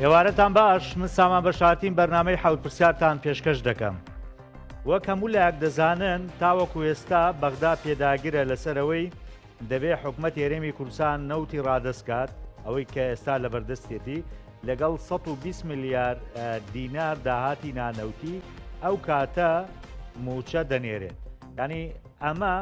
ێوارەتان باش، من سامان بەشاتیم بەرنامەی حەوت پرسیارتان پێشکەش دەکەم. وەک هەموو لایەک دەزانن تاوەکو ئێستا بەغدا پێداگیرە لەسەرەوەی دەبێت حکوومەت هێرێمی کوردستان نەوتی ڕادەستکات ئەوەی کە ئێستا لە بەردەستێتی لەگەڵ 120 میلیارد دینار داهاتی نانەوتی ئەو کاتە موچە دەنێرێت. ینی ئەمە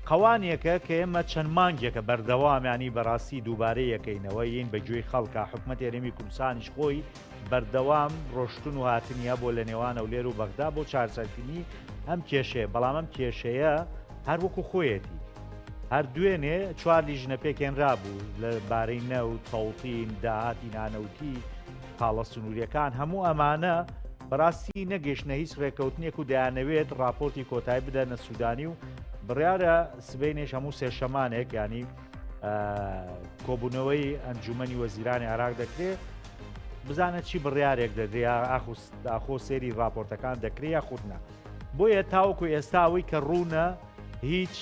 قەوانێکە کە ئێمە چەند مانگێکە بەردەوامانی بەڕاستی دووبارەی یەکەینەوە یین بەگوێی خەڵکە حکوومەت هێرێمی کوردستانیش خۆی بەردەوام ڕۆشتن و هاتنیە بۆ لە نێوانە و لێر و بەغدا بۆ چارسەرکردنی ئەم کێشەیە، بەڵام ئەم کێشەیە هەر وەکو خۆیەتی هەر دوێنێ چوار لیژنە پێکێنرا بوو لە بارەی نەوت تەوتین داهاتی نانەوتی پاڵە سنووریەکان هەموو ئەمانە بەڕاستی نەگەشتنە هیچ ڕێکەوتنێک و دەیانەوێت راپۆرتی کۆتایی بدەنە سوودانی و بڕیارە سبەینێش هەموو سێشەمانێک ینی کۆبوونەوەی ئەنجومەنی وەزیرانی عێراق دەکرێت بزانێت چی بڕیارێک دەدرێ ئاخۆ سێری راپۆرتەکان دەکرێت یا خودنا. بۆیە تاوەکو ئێستاوەی کە ڕوونە هیچ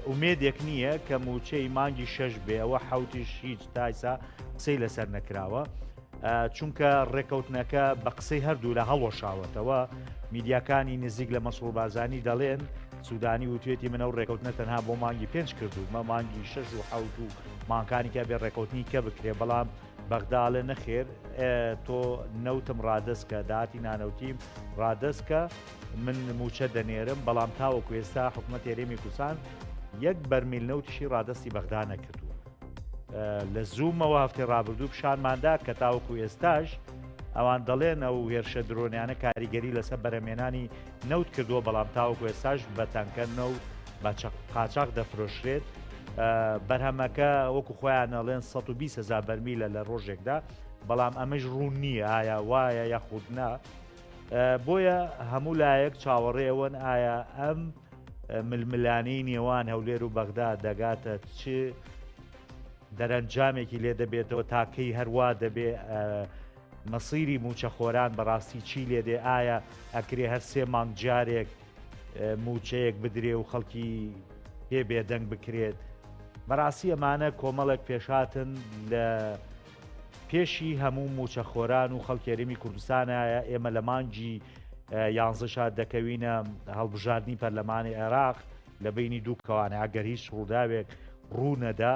ئومێدێک نییە کە موچەی مانگی شەش بێ ئەوە حوتیش هیچ تایسا قسەی لەسەر نەکراوە چونکە ڕێکەوتنەکە بە قسەی هەردوو لە هەڵۆشاوەتەوە. میدیاکانی نزیک لە مەسوڵ بازانی دەڵێن سوودانی وتوێتی منە و ڕێکەوتنە تەنها بۆ مانگی 5 کردو مە مانگی 6 و حوت و مانکانی کە بێ ڕێکەوتنی کە بکرێ، بەڵام بەغداڵێ نەخێر تۆ نەوتم ڕادستکە داهاتی نانەوتیم ڕادستکە من موچە دەنێرم، بەڵام تاوەکو ئێستا حکوومەت هێرێمی کوردستان یەک بەرمیل نەوتیشی ڕادستی بەغدا نەکردووە. لە زوومەوە هەفتەی ڕابردوو پیشانماندا کە تاوەکو ئێستاش ئەوان دەڵێن ئەو هێرشە درۆنیانە کاریگەری لەسەر بەرەمێنانی نەوت کردووە، بەڵام تاوەکو ئێستاش بە تەنکە نەوت بە قاچاق دەفرۆشرێت. بەرهەمەکە وەکو خۆیان ئەڵێن 120,000 بەرمیلە لە ڕۆژێکدا، بەڵام ئەمەش ڕوون نییە ئایا وایە یاخودنا. بۆیە هەموو لایەک چاوەڕێەوەن ئایا ئەم ململانەی نێوان هەولێر و بەغدا دەگاتە چ دەرەنجامێکی لێ دەبێتەوە تاکەی هەروە دەبێ مەسیری موچەخۆران بەڕاستی چی لێدێ، ئایا ئەکرێ هەر سێ مانگ جارێک موچەیەک بدرێ و خەڵکی پێ بێدەنگ بکرێت. بەڕاستی ئەمانە کۆمەڵێک پێشاتن لە پێشی هەموو موچەخۆران و خەڵکی هێرێمی کوردستانە. ئێمە لە مانگی 11 شاد دەکەوینە هەڵبژاردننی پەرلەمانی عێراق لە بینی دوو کەوانە ئەگەر هیچ ڕووداوێک ڕوونەدا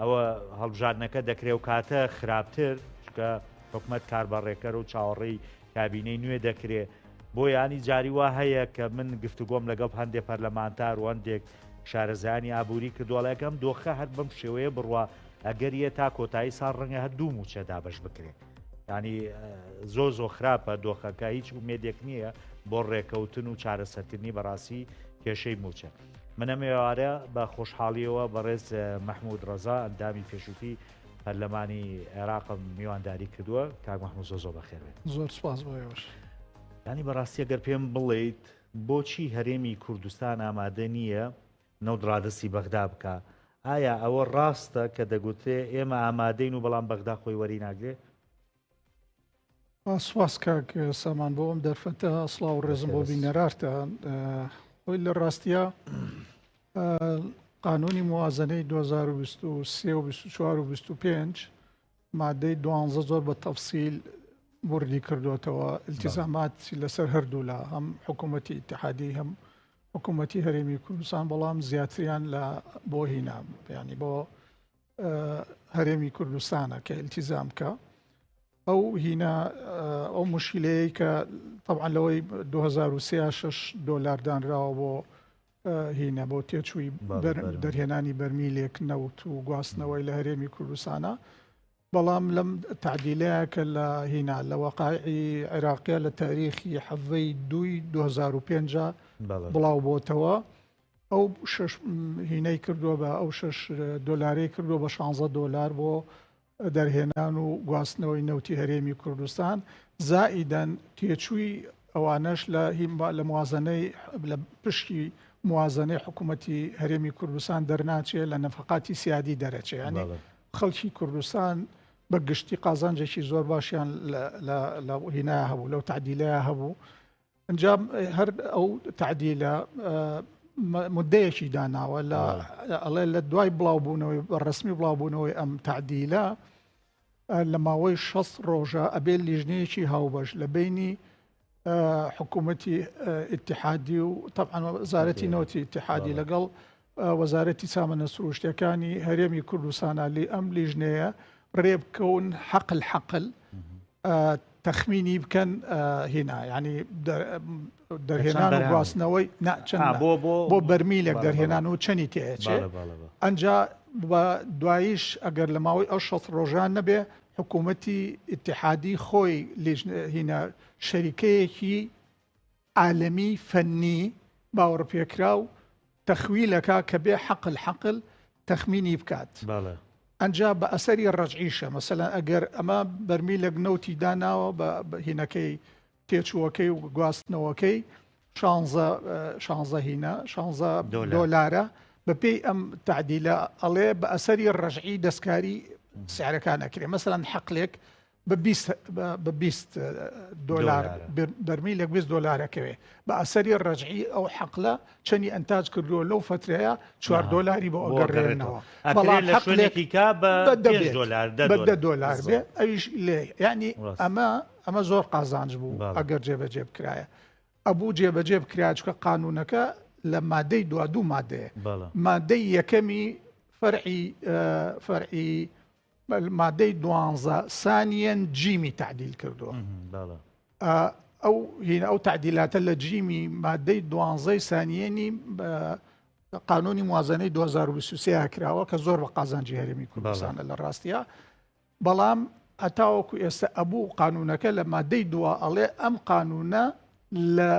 ئەوە هەڵبژاردنەکە دەکرێت و کاتە خراپتر کە حکومەت کاربەڕێکەر و چاوەڕێی کابینەی نوێ دەکرێت. بۆ ینی جاری وا هەیە کە من گفتوگۆم لەگەڵ هەندێک پەرلەمانتار و هەندێک شارەزایانی ئابووری کردووەڵەکەم دۆخە هەر بەم شێوەیە بڕوا ئەگەریە تا کۆتایی ساڵ ڕەنگە هەر دوو موچەدا بەش بکرێت. ینی زۆ خراپە دۆخەکە هیچ ومێدێک نییە بۆ ڕێکەوتن و چارەسەرکردنی بەڕاستی کێشەی موچە. منە مێوارە بە خۆشحاڵیەوە بەڕێز مەحموود ڕەزا ئەندامی پێشووتی پەرلەمانی عێراقم میوانداری کردووە. کاک مەحموود زۆر بەخێر بێت. زۆر سپاس بۆیەوەش. ینی بەڕاستی ئەگەر پێم بڵێیت بۆچی هەرێمی کوردستان ئامادە نییە نەوت ڕادستی بەغدا بکە، ئایا ئەوە ڕاستە کە دەگوتێ ئێمە ئامادەین و بەڵام بەغدا خۆی وەری ناگرێ؟ سواس کاک سامان بۆ ئەم دەرفەتە سڵاو ڕێزم بۆ بینەرارتە. خۆی لە ڕاستیە قانونی موازنەی 2023 و 24 و 25 مادەی 12 زۆر بە تەفسیل بوردی کردوێتەوە التیزاماتی لەسەر هەردوو لە هەم حکوومەتی ئیتحادی هەم حکوومەتی هەرێمی کوردستان، بەڵام زیاتریان لە بۆ هینا ینی بۆ هەرێمی کوردستانە کە التیزام کە ئەو هینا ئەو مشکلەیە کە طبعا لەوەی 2036 دۆلار دانراوە بۆ هینە بۆ تێچووی دەرهێنانی بەرمیلێک نەوت و گواستنەوەی لە هەرێمی کوردستانە، بەڵام لەم تعدیلەیە کە لە هینا لە وەقاعی عێراقیە لە تاریخی حەڤەی 2005 بڵاو بۆتەوە ئەو هینەی کردووە بە ئەو 6 دۆلارەی کردووە بە 16 دۆلار بۆ دەرهێنان و گواستنەوەی نەوتی هەرێمی کوردستان، زائیدەن تێچووی ئەوانەش لە موازنەی لە پشتی موازنەی حکوومەتی هەرێمی کوردستان دەرناچێت لە نەفقاتی سیادی دەرەچێت. ینی خەڵکی کوردستان بە گشتی قازانجێکی زۆر باشیان لە هینایە هەبوو لەو تعدیلەیە هەبوو. ئەنجام هەر ئەو تعدیلە مدەیەکی داناوە لە دوای بڵاوبوونەوەی ڕسمی بڵاوبوونەوەی ئەم تعدیلە لە ماوەی 6 ڕۆژە ئەبێ لیژنەیەکی هاوبەش لە بینی حکوومەتی اتحادی و طبعا وەزارەتی نەوتی اتحادی لەگەڵ وەزارەتی سامانە سروشتیەکانی هەرێمی کوردستانە لی ئەم لیژنەیە ڕێبکەون حەقل تەخمینی بکەن هێنا ینی دەرهێنان و گواستنەوەی بۆ بەرمیلێک دەرهێنان و چەنی تێچێ ئەنجا بە دواییش ئەگەر لە ماوەی ئەو 6 ڕۆژان نەبێ حکوومەتی اتحادی خۆی هینە شەریکەیەکی عالەمی فەنی باوەڕپێکرا و تەخویلەکە کە بێ حەقل تەخمینی بکات ئەنجا بە ئەسەری ڕەجعیشە مەسەلەن ئەگەر ئەمە بەرمیلێک نەوتی داناوە بە هینەکەی تێچووەکەی و گواستنەوەکەی 16 هینە 16 دۆلارە بە پێی ئەم تعدیلە ئەڵێ بە ئەسەری ڕەجعی دەستکاری سعرەکان ئەکرێ مەسەلەن حەقلێک بە 20 دۆلار بەرمیلێک 20 دۆلارەکەوێ بە ئەسەری ڕەجعی ئەو حەقلە چەنی ئەنتاج کردووە لەو فترەیە 4 دۆلاری بۆ ئەگەڕێنەوە بەڵام حەقلێکی بە دۆلار بێ ئەویش لێ یعنی ئەمە زۆر قازانج بوو ئەگەر جێبەجێ بکرایە ئەبوو جێبەجێ بکرای چکە قانونەکە لە مادەی دوو مادەیە مادەی یەکەمی فەرعی مادەی 12 سانیەن جیمی تعدیل کردووە ئەو تعدیلاتە لە جیمی مادەی 12 سانیێنی قانونی موازنەی 2023 کراوە کە زۆر بە قازانجی هەرێمی کوردستانە لە ڕاستیە بەڵام ئەتاوەکو ئێستا ئەبوو قانونەکە لە مادەی دووە ئەڵێ ئەم قانونە لە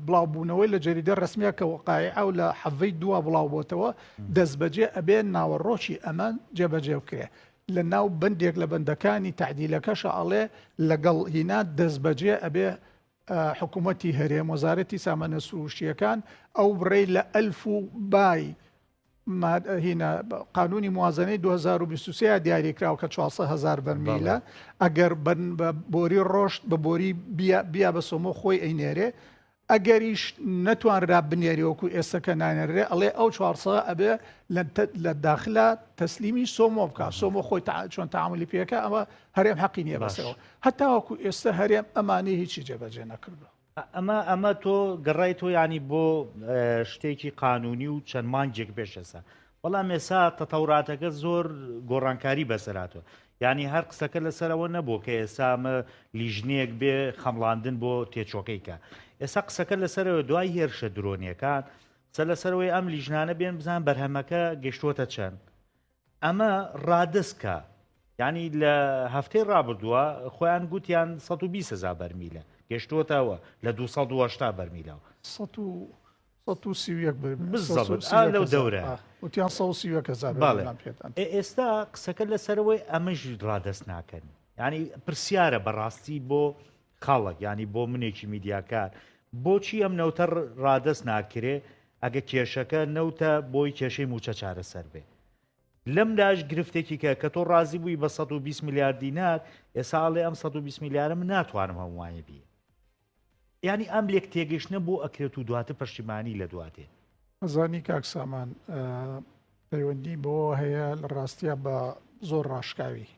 بڵاوبوونەوەی لە جەریدە ڕسمیە کە وەقایع و لە حەڤەی دووە بڵاو بۆتەوە دەستبەجێ ئەبێ ناوەڕۆکی ئەمان جێبەجێ بکرێ لە ناو بندێک لە بەندەکانی تعدیلەکەشە ئەڵێ لەگەڵ هینا دەستبەجێ ئەبێ حکوومەتی هەرێم وەزارەتی سامانە سروشتیەکان ئەو بڕێ لە ئەلف و بای هینە قانونی موازنەی 2023 دیاریکراوە کە 400,000 بەرمیلە ئەگەر بە بۆری ڕۆشت بە بۆری بیا بە سۆمۆ خۆی ئەینێرێ ئەگەریش نەتوانرا بنێریوەکو ئێستاکە نانێرێ ئەڵێ ئەو 400 ئەبێ لە داخلە تەسلیمی سۆمۆ بکە سۆمۆ خۆی چۆن تەعاملی پێەکە ئەمە هەرێم حەقی نییە بەسەوە هەتاوەکو ئێستا هەرێم ئەمانەی هیچی جێبەجێ نەکردووە ئەمە تۆ گەڕای تۆ ینی بۆ شتێکی قانونی و چەند مانجێک پێشەسە بەڵام ئێسا تەتەوراتەکە زۆر گۆڕانکاری بەسەراتەوە ینی هەر قسەکە لەسەرەوە نەبوو کە ئێستا ئەمە لیژنێک بێ خەمڵاندن بۆ تێچۆکەیکە ئێستا قسەکە لەسەرەوە دوای هێرشە درۆنیەکان قسە لەسەرەوەی ئەم لیژنانە بێن بزان بەرهەمەکە گەشتووەتە چەند ئەمە ڕادستکە ینی لە هەفتەی ڕابردووە خۆیان گوتیان 120,000 بەرمیلە گەشتووەتەوە لە 280 بەرمیلەوە 131 لەو دەورە وتیان 130,000 ئێستا قسەکە لەسەرەوەی ئەمەش ڕادست ناکەن ینی پرسیارە بەڕاستی بۆ خەڵک ینی بۆ منێکی میدیاکار بۆچی ئەم نەوتە ڕادست ناکرێ ئەگە کێشەکە نەوتە بۆی کێشەی موچە چارەسەر بێ لەم داش گرفتێکی کە تۆ ڕازی بووی بە 120 میلیارد دینار ئێساڵێ ئەم 120 میلیارە من ناتوانم هەمووایە بی ینی ئەم لێک تێگەشتنە بۆ ئەکرێت و دواتە پەشیمانی لە دواتێ ئەزانی کاک سامان پەیوەندی بۆ هەیە لە ڕاستیە بە زۆر ڕاشکاوی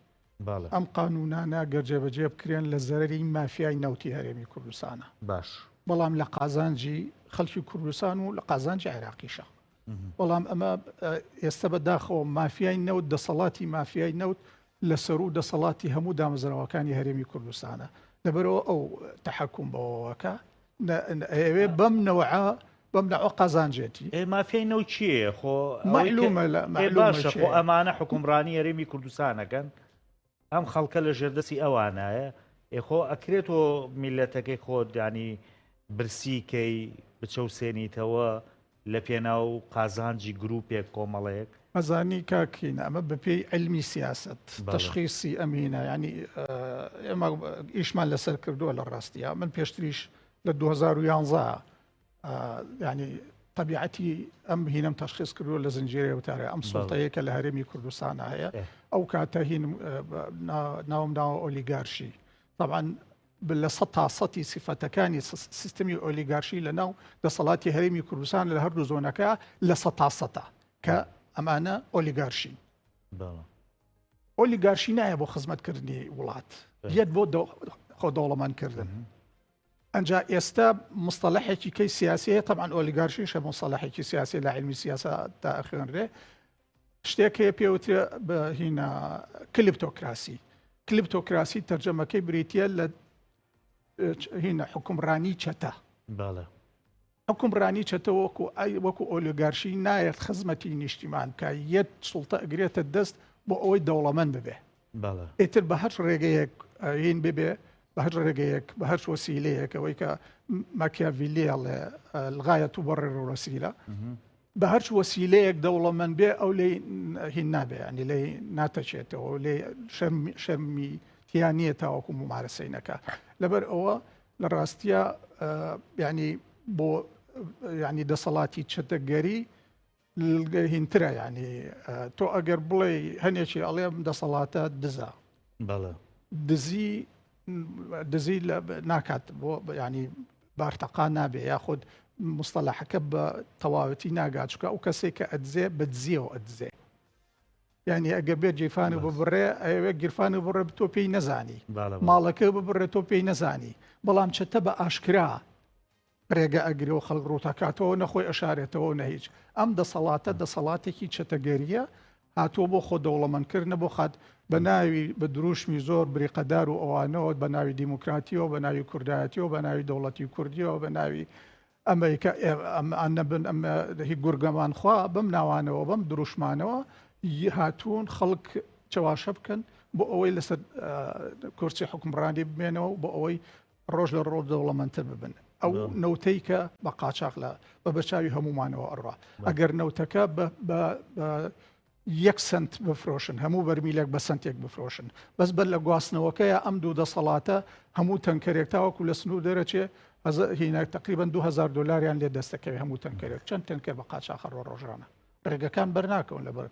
ئەم قانونانە گەرجێبەجێ بکرێن لە زەرەری مافیای نەوتی هەرێمی کوردستانە باش بەڵام لە قازانجی خەڵکی کوردستان و لە قازانجی عێراقیشە بەڵام ئەمە ئێستا بەداخەوە مافیای نەوت دەسەڵاتی مافیای نەوت لەسەر و دەسەڵاتی هەموو دامەزراوەکانی هەرێمی کوردستانە لەبەرەوە ئەو تەحەکوم بەوەکە ئەوێ بەم نەوەعە بەم نەوە قازانجێتی مافیای نەوت چییە خۆ معلومە باشە خۆ ئەمانە حکومڕانی هەرێمی کوردستانەکەن ئەم خەڵکە لە ژێردەسی ئەوانایە ئێخۆ ئەکرێتەوە میلەتەکەی خۆت ینی برسیکەی بچەوسێنیتەوە لە پێناو قازانجی گروپێک کۆمەڵەیەک ئەزانی کاکین ئەمە بەپێی علمی سیاست تەشخیصی ئەمینە ینی ئێمە ئیشمان لەسەر کردووە لە ڕاستیە من پێشتریش لە 2011 ینی طبیعەتی ئەم هینەم تەشخیص کردووە لە زنجیرە وتارە ئەم سوڵتەیەکە لە هەرێمی کوردستانە هەیە ئەو کاتە هین ناوم ناوە ئۆلیگارشی طبعا لە 100% سیفەتەکانی سیستمی ئۆلیگارشی لە ناو دەسەڵاتی هەرێمی کوردستان لە هەردوو زۆنەکە لە 100% کە ئەمانە ئۆلیگارشین ئۆلیگارشی نایە بۆ خزمەتکردنی وڵات یەت بۆ خۆ دەوڵەمەندکردن ئەنجا ئێستا مستەلەحێکی کەی سیاسیە طبعا ئۆلیگارشیشە مستەلەحێکی سیاسی لە علمی سیاسە تا ئەخوێنرێ شتێک هەیە پێوترێ بە هینە کلیپتۆکراسی تەرجەمەکەی بریتە لە هینە حکومڕانی چەتە حکومڕانی چەتە وەکو ئۆلیگارشی نایەت خزمەتی نیشتیمان کە یەت سوڵتە ئەگرێتە دەست بۆ ئەوەی دەوڵەمەند ببێ ئیتر بە هەر ڕێگەیەک هین ببێ بە هەر ڕێگەیەک بە هەر وەسیلەیەک ئەوەی کە ماکیاڤیلیەڵێ الغایەة تبرر الوسیلە بە هەر وەسیلەیەک دەوڵەمەند بێ ئەو لێ هین نابێ ینی لێ ناتەچێتەوە لێ شەرمی تیانیە تاوەکو ممارەسەی نەکە لەبەر ئەوە لە ڕاستیە ینی بۆ ینی دەسەڵاتی چەتەگەری هینترە ینی تۆ ئەگەر بڵێ هەنێکی ئەڵێم دەسەڵاتە دزە دزی ناکات بۆ ینی بارتەقا نابێ یاخود مستەلەحەکە بە تەواوەتی ناگات چکە ئەو کەسێک کە ئەدزێ بە دزیەوە ئەدزێ یعنی ئەگەر بێت گیرفانی ببڕێ ئەوێ گیرفانی بڕێ تۆ پێی نەزانی ماڵەکە ببڕێ تۆ پێی نەزانی بەڵام چەتە بە ئاشکرا ڕێگە ئەگرێ و خەڵک ڕووتاکاتەوە نەخۆی ئەشارێتەوە نەهیچ ئەم دەسەڵاتە دەسەڵاتێکی چەتەگەریە هاتووە بۆ خۆ دەوڵەمەندکردنە بۆ خات بە ناوی بە دروشمی زۆر بریقەدار و ئەوانەوە بە ناوی دیموکراتیەوە بە ناوی کوردایەتیەوە بە ناوی دەوڵەتی کوردیەوە بە ناوی ئەمریکا ئەنەبن ئەمە هی گورگەمان خوا بەم ناوانەوە بەم دروشمانەوە هاتوون خەڵک چاواشە بکەن بۆ ئەوەی لەسەر کورسی حکومڕانی بمێنەوە بۆ ئەوەی ڕۆژ لە ڕۆژ دەوڵەمەندتر ببن ئەو نەوتەی کە بە قاچاق لە بە بەچاوی هەمومانەوە ئەڕوا ئەگەر نەوتەکە بە 1 سنت بفرۆشن هەموو بەرمیلێک بە سنتێک بفرۆشن بەس بەر لە گواستنەوەکەیە ئەم دوو دەسەڵاتە هەموو تەنکەرێک تاوەکو لە سنوور دەرەچێ هینە تقریبا 2000 دلاریان لێ دەستەکەوی هەموو تەنکەرێک چەند تەنکەر بە قاچاق ڕۆژانە ڕێگەکان بەرناکەون لەبەر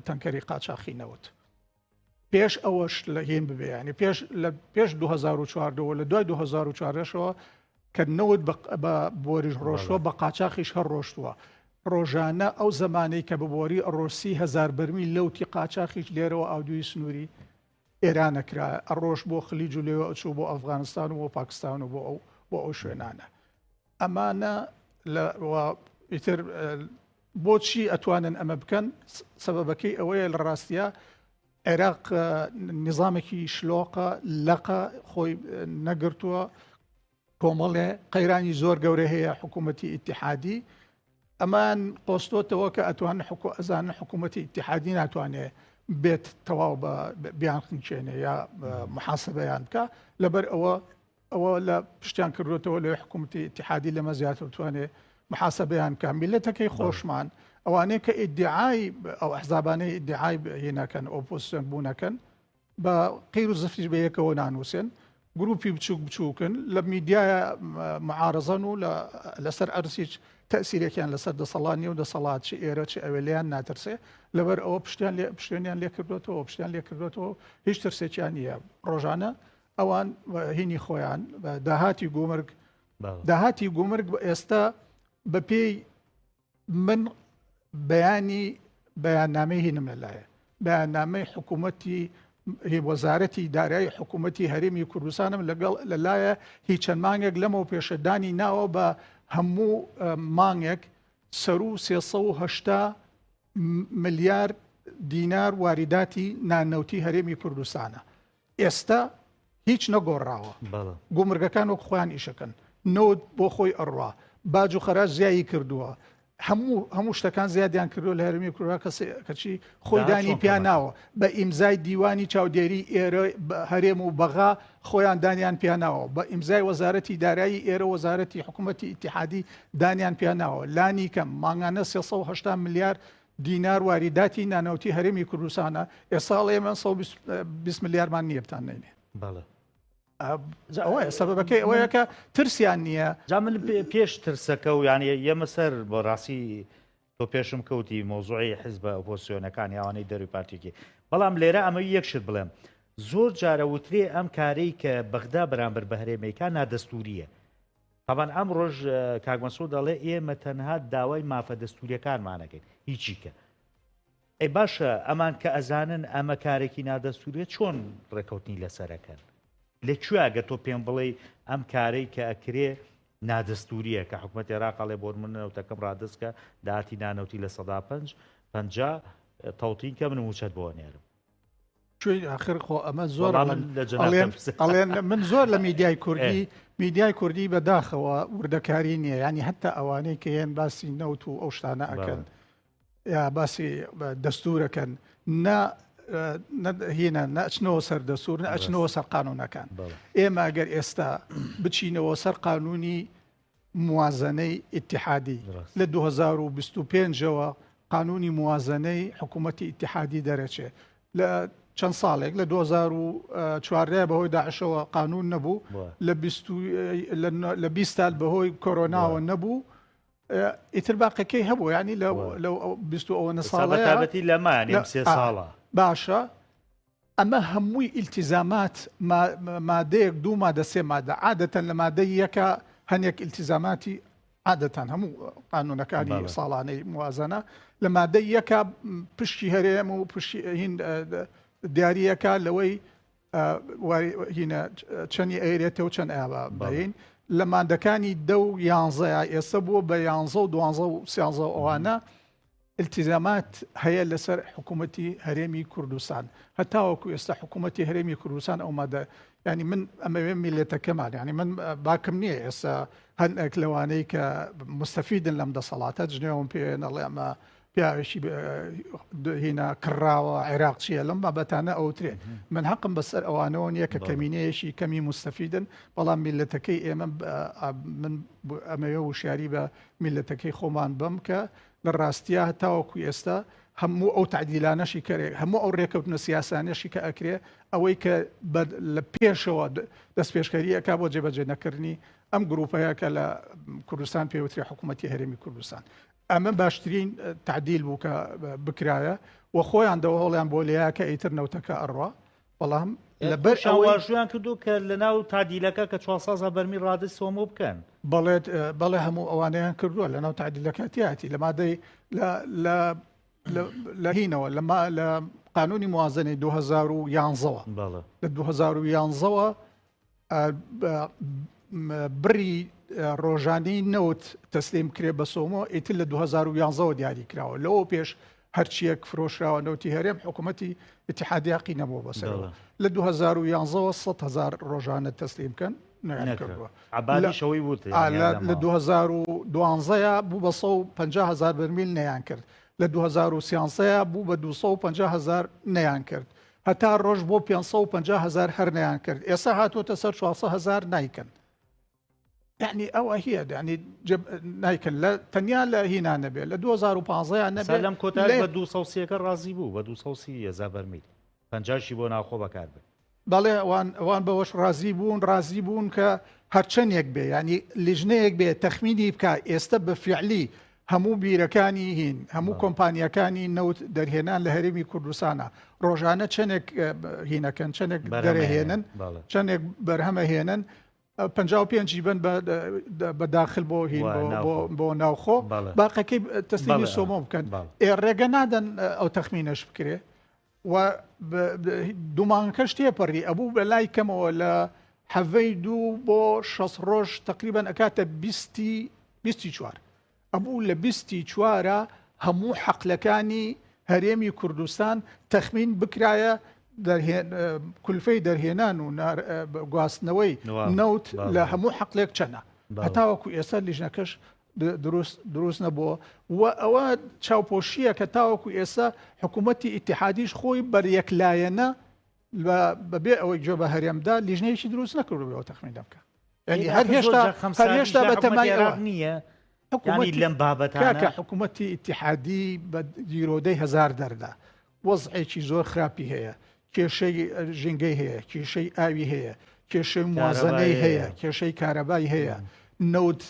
تەنکەری قاچاقی نەوت پێش ئەوەش لە هێن ببێ ینی پێش 2014 لە دوای 2014ەوە کە نەوت بە بۆریش ڕۆشتووە بە قاچاقیش هەر ڕۆشتووە ڕۆژانە ئەو زمانەی کە ببۆری ئەڕۆسی 1000 بەرمی لەوتی قاچاقیش لێرەوە ئاودوی سنووری ئێرانەکرا ئەڕۆژ بۆ خلیج و لێوە ئەچوو بۆ ئەفغانستان و بۆ پاکستان و بۆ ئەو شوێنانە ئەمانە ئیتر بۆچی ئەتوانن ئەمە بکەن سەبەبەکەی ئەوەیە لە ڕاستیە عێراق نظامێکی شلۆقە لەقە خۆی نەگرتووە کۆمەڵێ قەیرانی زۆر گەورە هەیە حکوومەتی ئیتیحادی ئەمان قۆستۆتەوە کە ئەتوانن ئەزانن حکوومەتی ئیتیحادی ناتوانێت بێت تەواو بە بیان خنچێنێ یا محاسبەیان بکە لەبەر ئەوە لە پشتیان کردوێتەوە لە حکوومەتی ئیتیحادی لەمە زیاتر بتوانێت محاسبەیان کە میلەتەکەی خۆشمان ئەوانەیە کە ئیدعای ئەو ئەحزابانەی ئیدعای هێناکەن ئۆپۆزیسیۆن بوونەکەن بە قیر و زەفریش بەیەکەوە نانووسێن گروپی بچووکن لە میدیایە معارەزەن و لەسەر ئەرسیش تەسیرێکیان لەسەر دەسەڵانی و دەسەڵات چ ئێرە چ ئەوێلیان ناترسێ لەبەر ئەوە پشتیان لێ کردوێتەوە پشتیان لێ کردوێتەوە هیچ ترسێکیان نییە ڕۆژانە ئەوان هینی خۆیان داهاتی گومرگ ئێستا بەپێی من بەیاننامەی هینم لەلایە بەیاننامەی حکوومەتی وەزارەتی دارایی حکوومەتی هەرێمی کوردستانم لەلایە هیچ چەند مانگێک لەمەوە پێشەدانی ناوە بە هەموو مانگێک سەر و 380 ملیار دینار واریداتی نانەوتی هەرێمی کوردستانە ئێستا هیچ نەگۆڕاوە گومرگەکان وەک خۆیان ئیشەکەن نۆت بۆ خۆی ئەڕوا باج و خەراج زیایی کردووە هەموو شتەکان زیادیان کردو لە هەرمی کوردستان کەچی خۆی دانی پیاناوە بە ئیمزای دیوانی چاودێری ئێرە هەرێم و بەغا خۆیان دانیان پیاناوە بە ئیمزای وەزارەتی دارایی ئێرە وەزارەتی حکوومەتی ئیتیحادی دانیان پیاناوە لانی کەم مانگانە 380 ملیار دینار واریداتی نانەوتی هەرێمی کوردستانە ئێساڵ ئێمە 120 ملیارمان نییە بتان نینێ ئەوەیە سەبەبەکەی ئەوەیە کە ترسیان نییە جا من پێش ترسەکە و یانی ئێمە سەر بۆ ڕاستی تۆ پێشم کەوتی مۆزوعی حیزبە ئۆپۆزیسیۆنەکان یاوانەی دەروی پارتێکی بەڵام لێرە ئەمە یەکشت بڵێم زۆر جارە وترێ ئەم کارەی کە بەغدا بەرامبەر بە هەرێمەکان نادەستوریە طبعا ئەم ڕۆژ کاک مەسعود دەڵێ ئێمە تەنها داوای مافە دەستوریەکانمانەکەین هیچی کە ئەی باشە ئەمان کە ئەزانن ئەمە کارێکی نادەستوریە چۆن ڕێکەوتنی لەسەرەکەن لەکوێ گە تۆ پێم بڵێ ئەم کارەی کە ئەکرێ نادەستوریە کە حکوومەت عێراق لێ بۆ من نەوتەکەم ڕادستکە داهاتی نانەوتی لە 150 تەوتین کە من وچەت بۆ نێرم شوێ آخر خۆ ئەمە زۆر ئەڵێن من زۆر لە میدیای کوردی بەداخەوە وردەکاری نییە ینی هەتا ئەوانەی کە هێن باسی نەوت و ئەو شتانە ئەکەن یا باسی دەستورەکەن هینە نەچنەوە سەر دەستور ئەچنەوە سەر قانونەکان ئێمە ئەگەر ئێستا بچینەوە سەر قانونی موازنەی ئیتیحادی لە 2025ەوە قانونی موازنەی حکوومەتی ئیتیحادی دەرەچێ لە چەند ساڵێک لە 2014 بەهۆی داعشەوە قانون نەبوو لە 20 سال بەهۆی کۆرۆناوە نەبوو ئیتر باقەکەی هەبوو ینی لەو 20 ساڵەتی لەمانی سێ ساڵە باشە ئەمە هەمووی ئیلتیزامات مادەیەک دوو مادە سێ مادە عادەتەن لە مادەی یەکە هەنێک ئیلتیزاماتی عادەتەن هەموو قانونەکانی ساڵانەی موازنە لە مادەی یەکە پشتی هەرێم و هین دیارریەکە لەوەی هینە چەندی ئەیرێتە و چەند ئاوا بەین لە مادەکانی 10 و 11 ئێستا بووە بە 11 و 12 و 13 ئەوانە التزامات هەیە لەسەر حکوومەتی هەرێمی کوردستان هەتاوەکو ئێستا حکوومەتی هەرێمی کوردستان ئەو مادە ینی من ئەمەوێ میلێتەکەمان ینی من باکم نییە ئێستا هەندێک لەوانەی کە مستەفیدن لەم دەسەڵاتە جنێوم پێ نەڵێ ئەمە پیاوێکی هینە کڕاوە عێراق چیە لەم بابەتانە ئەوترێ من حەقم بەسەر ئەوانەوە نییە کە کەمینەیەشی کەمی مستەفیدن بەڵام میلەتەکەی ئێمە من ئەمەوێ وشیاری بە میلەتەکەی خۆمان بم کە لە ڕاستیە هەتاوەکو ئێستا هەموو ئەو تعدیلانەشی کەرێ هەموو ئەو ڕێکەوتنە سیاسانێشی کە ئەکرێ ئەوەی کە لە پێشەوە دەست پێشکەریەکە بۆ جێبەجێ نەکردنی ئەم گروپەیە کە لە کوردستان پێوتری حکوومەتی هەرێمی کوردستان ئەمە باشترین تعدیل بوو کە بکرایە و خۆیان دەوەڵیان بۆ لەیە کە ئیتر نەوتەکە ئەڕوا بەڵام لەبەر ئەوواژیان کردو کە لە ناو تعدیلەکە کە 400 بەرمی ڕادست سۆمۆ بکەن بەڵێ هەموو ئەوانەیان کردووە لە ناو تعدیلەکەتیاتی لە مادەی لە هینەوە لە قانونی موازنەی 2011 لە 2011ەوە بڕی ڕۆژانەی نەوت تەسلیم کرێ بە سۆمۆ ئیتر لە 2011 دیاری کراوە لەوە پێش هەرچیەک فرۆشراوە نەوتی هەرێم حکوومەتی ئیتیحادی عقی نەبووە بەسەرەوە لە 2011 100,000 ڕۆژانە تەسلیم بکەن عبادیشەوەی وت لە 2012 بوو بە 150,000 بەرمیل نەیان کرد لە 2013 بوو بە 250,000 نەیان کرد هەتا ڕۆژ بۆ 550,000 هەر نەیان کرد ئێستا هاتوۆتە سەر 400,000 نایکەن يعني ئەوە هەیە ینی نایکەن لە تەنیا لە هینانە بێت لە 2015 نەبێت لەم کۆتایی بە 200ەکە ڕازی بوو بە 200 بەرمیل 50شی بۆ ناوخۆ بەکار بێت بەڵێ ئەوان بەوەش ڕازی بوون کە هەرچەندێک بێ ینی لیژنەیەک بێت تەخمینی بکە ئێستا بە فیعلی هەموو بیرەکانی هین هەموو کۆمپانیەکانی نەوت دەرهێنان لە هەرێمی کوردستانە ڕۆژانە چەندێک هینەکەن چەندێک دەرەهێنن چەندێک بەرهەمە هێنن 55 بن بەداخل بۆ هین بۆ ناوخۆ باقەکەی تەسلیمی سۆمۆ بکەن ڕێگە نادەن ئەو تەخمینەش بکرێ و دوومانکەش تێپەڕی ئەبوو بە لای کەمەوە لە حەڤەی 2 بۆ 6 ڕۆژ تقریبان ئەکاتە 24 ئەبوو لە 24 هەموو حەقلەکانی هەرێمی کوردستان تەخمین بکرایە کولفەی دەرهێنان و گواستنەوەی نەوت لە هەموو حەقلێک چەنە هەتاوەکو ئێستا لیژنەکەش دروست نەبووە و ئەوە چاوپۆشیە کە تاوەکو ئێستا حکوومەتی ئیتیحادیش خۆی بەریەکلایەنە بەبێ ئەوەی گوێ بە هەرێمدا لیژنەیەکی دروست نەکردوەوە تەخمین دەکە ینی هەر هێشتا بە تەمای ئەوە نییە لەم بابەتانە حکوومەتی ئیتیحادی بە دیرۆدەی 1000 دەردا وەزعێکی زۆر خراپی هەیە کێشەی ژینگەی هەیە کێشەی ئاوی هەیە کێشەی موازنەی هەیە کێشەی کارەبای هەیە نەوت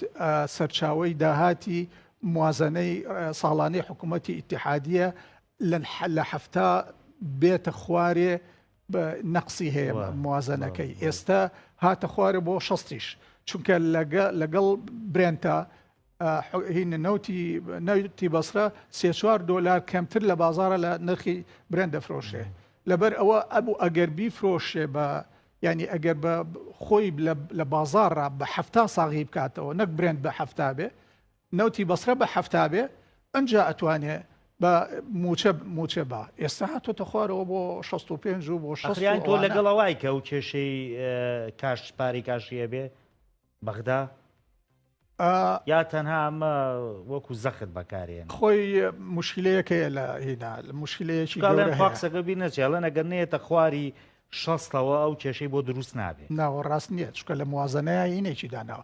سەرچاوەی داهاتی موازنەی ساڵانەی حکوومەتی ئیتیحادیە لە هەفتا بێتە خوارێ بە نەقسی هەیە موازنەکەی ئێستا هاتە خوارێ بۆ 60 چونکە لەگەڵ برێنتە هین نەوتی بەسرە $3-4 کەمتر لە بازارە لە نرخی برێن دەفرۆشێ لەبەر ئەوە ئەبوو ئەگەر بیفرۆشێ بە ینی ئەگەر بە خۆی لە بازارڕ بە 7 ساغی بکاتەوە نەک برێن بە 7 بێ نەوتی بەسرە بە 7 بێ ئەجا ئەتوانێت بە موچە بە ئێستا هاتۆتە خوارەوە بۆ 65 و بۆ 6 تۆ لەگەڵەوەی کە و کێشەی کاشپاری کاشیە بێ بەغدا یا تەنها ئەمە وەکو زەخت بەکارێن خۆی مشکلەیەکەیە لە هینا مشکلەیەکی فاکسەکە بی نەچێڵە نەگەر نێتە خواری شەستەوە ئەو کێشەی بۆ دروست نابێت ناوە ڕاست نییە چکە لە موازنەیە هینێکی داناوە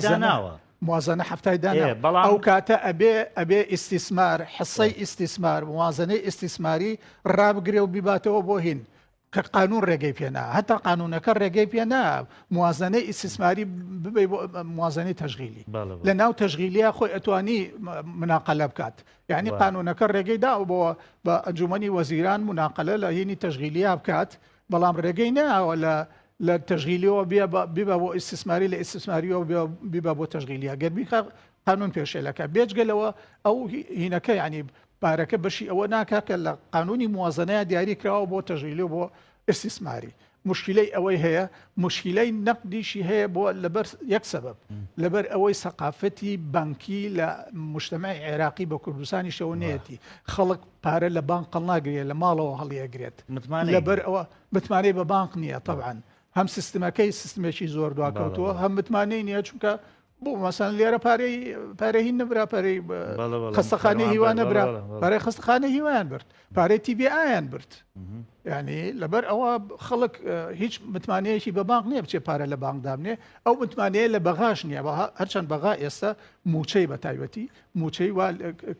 داناوە موازنە هەفتای دانا ئەو کاتە ئەبێ ئیسیسمار حسەی ئیسیسمار موازنەی ئیسیسماری ڕابگرێ و بیباتەوە بۆ هین کە قانون ڕێگەی پێنا هەتا قانونەکە ڕێگەی پێنا موازنەی ئیسیسماری ببێ موازنەی تەشغیلی لە ناو تەشغیلیە خۆی ئەتوانی مناقەلە بکات یعنی قانونەکە ڕێگەی دا بۆ بە ئەنجومەنی وەزیران مناقەلە لە هینی تەشغیلیە بکات بەڵام ڕێگەی ناوە لە تەشغیلیەوە بیبە بۆ ئیسیسماری لە ئیسیسماریەوە بیبە بۆ تەشغیلیە گەربی قانون پێشێلەکە بێجگەلەوە ئەو هینەکە ینی پارەکە بەشی ئەوە ناکە کە لە قانونی موازنەیە دیاری کراوە بۆ تەژیلی و بۆ ئستیسماری مشکلەی ئەوەی هەیە مشکلەی نەقدیشی هەیە بۆ لەبەر یەک سەبەب لەبەر ئەوەی سەقافەتی بانکی لە مجتەمەعی عێراقی بە کوردستانی شەونەیەتی خەڵک پارە لە بانک قەڵ ناگرێت لە ماڵەوە هەڵیەگرێت لەبەر ئەوە متمانەی بە بانک نییە طبعاً هەم سیستمەکەی سیستمێکی زۆر دواکەوتووە هەم متمانەی نییە چونکە بۆ مەسەن لێرە پارەی نەبرا پارەی خستەخانەی هیوان نەبرا پارەی خستەخانەی هیوایان برد پارەی تیبی ئایان برد یعنی لەبەر ئەوە خەڵک هیچ متمانەیەکی بە بانک نییە بچێ پارە لە بانک دامنێ ئەو متمانەیە لە بەغاش نییە هەرچەند بەغا ئێستا موچەی بە تایبەتی موچەی وا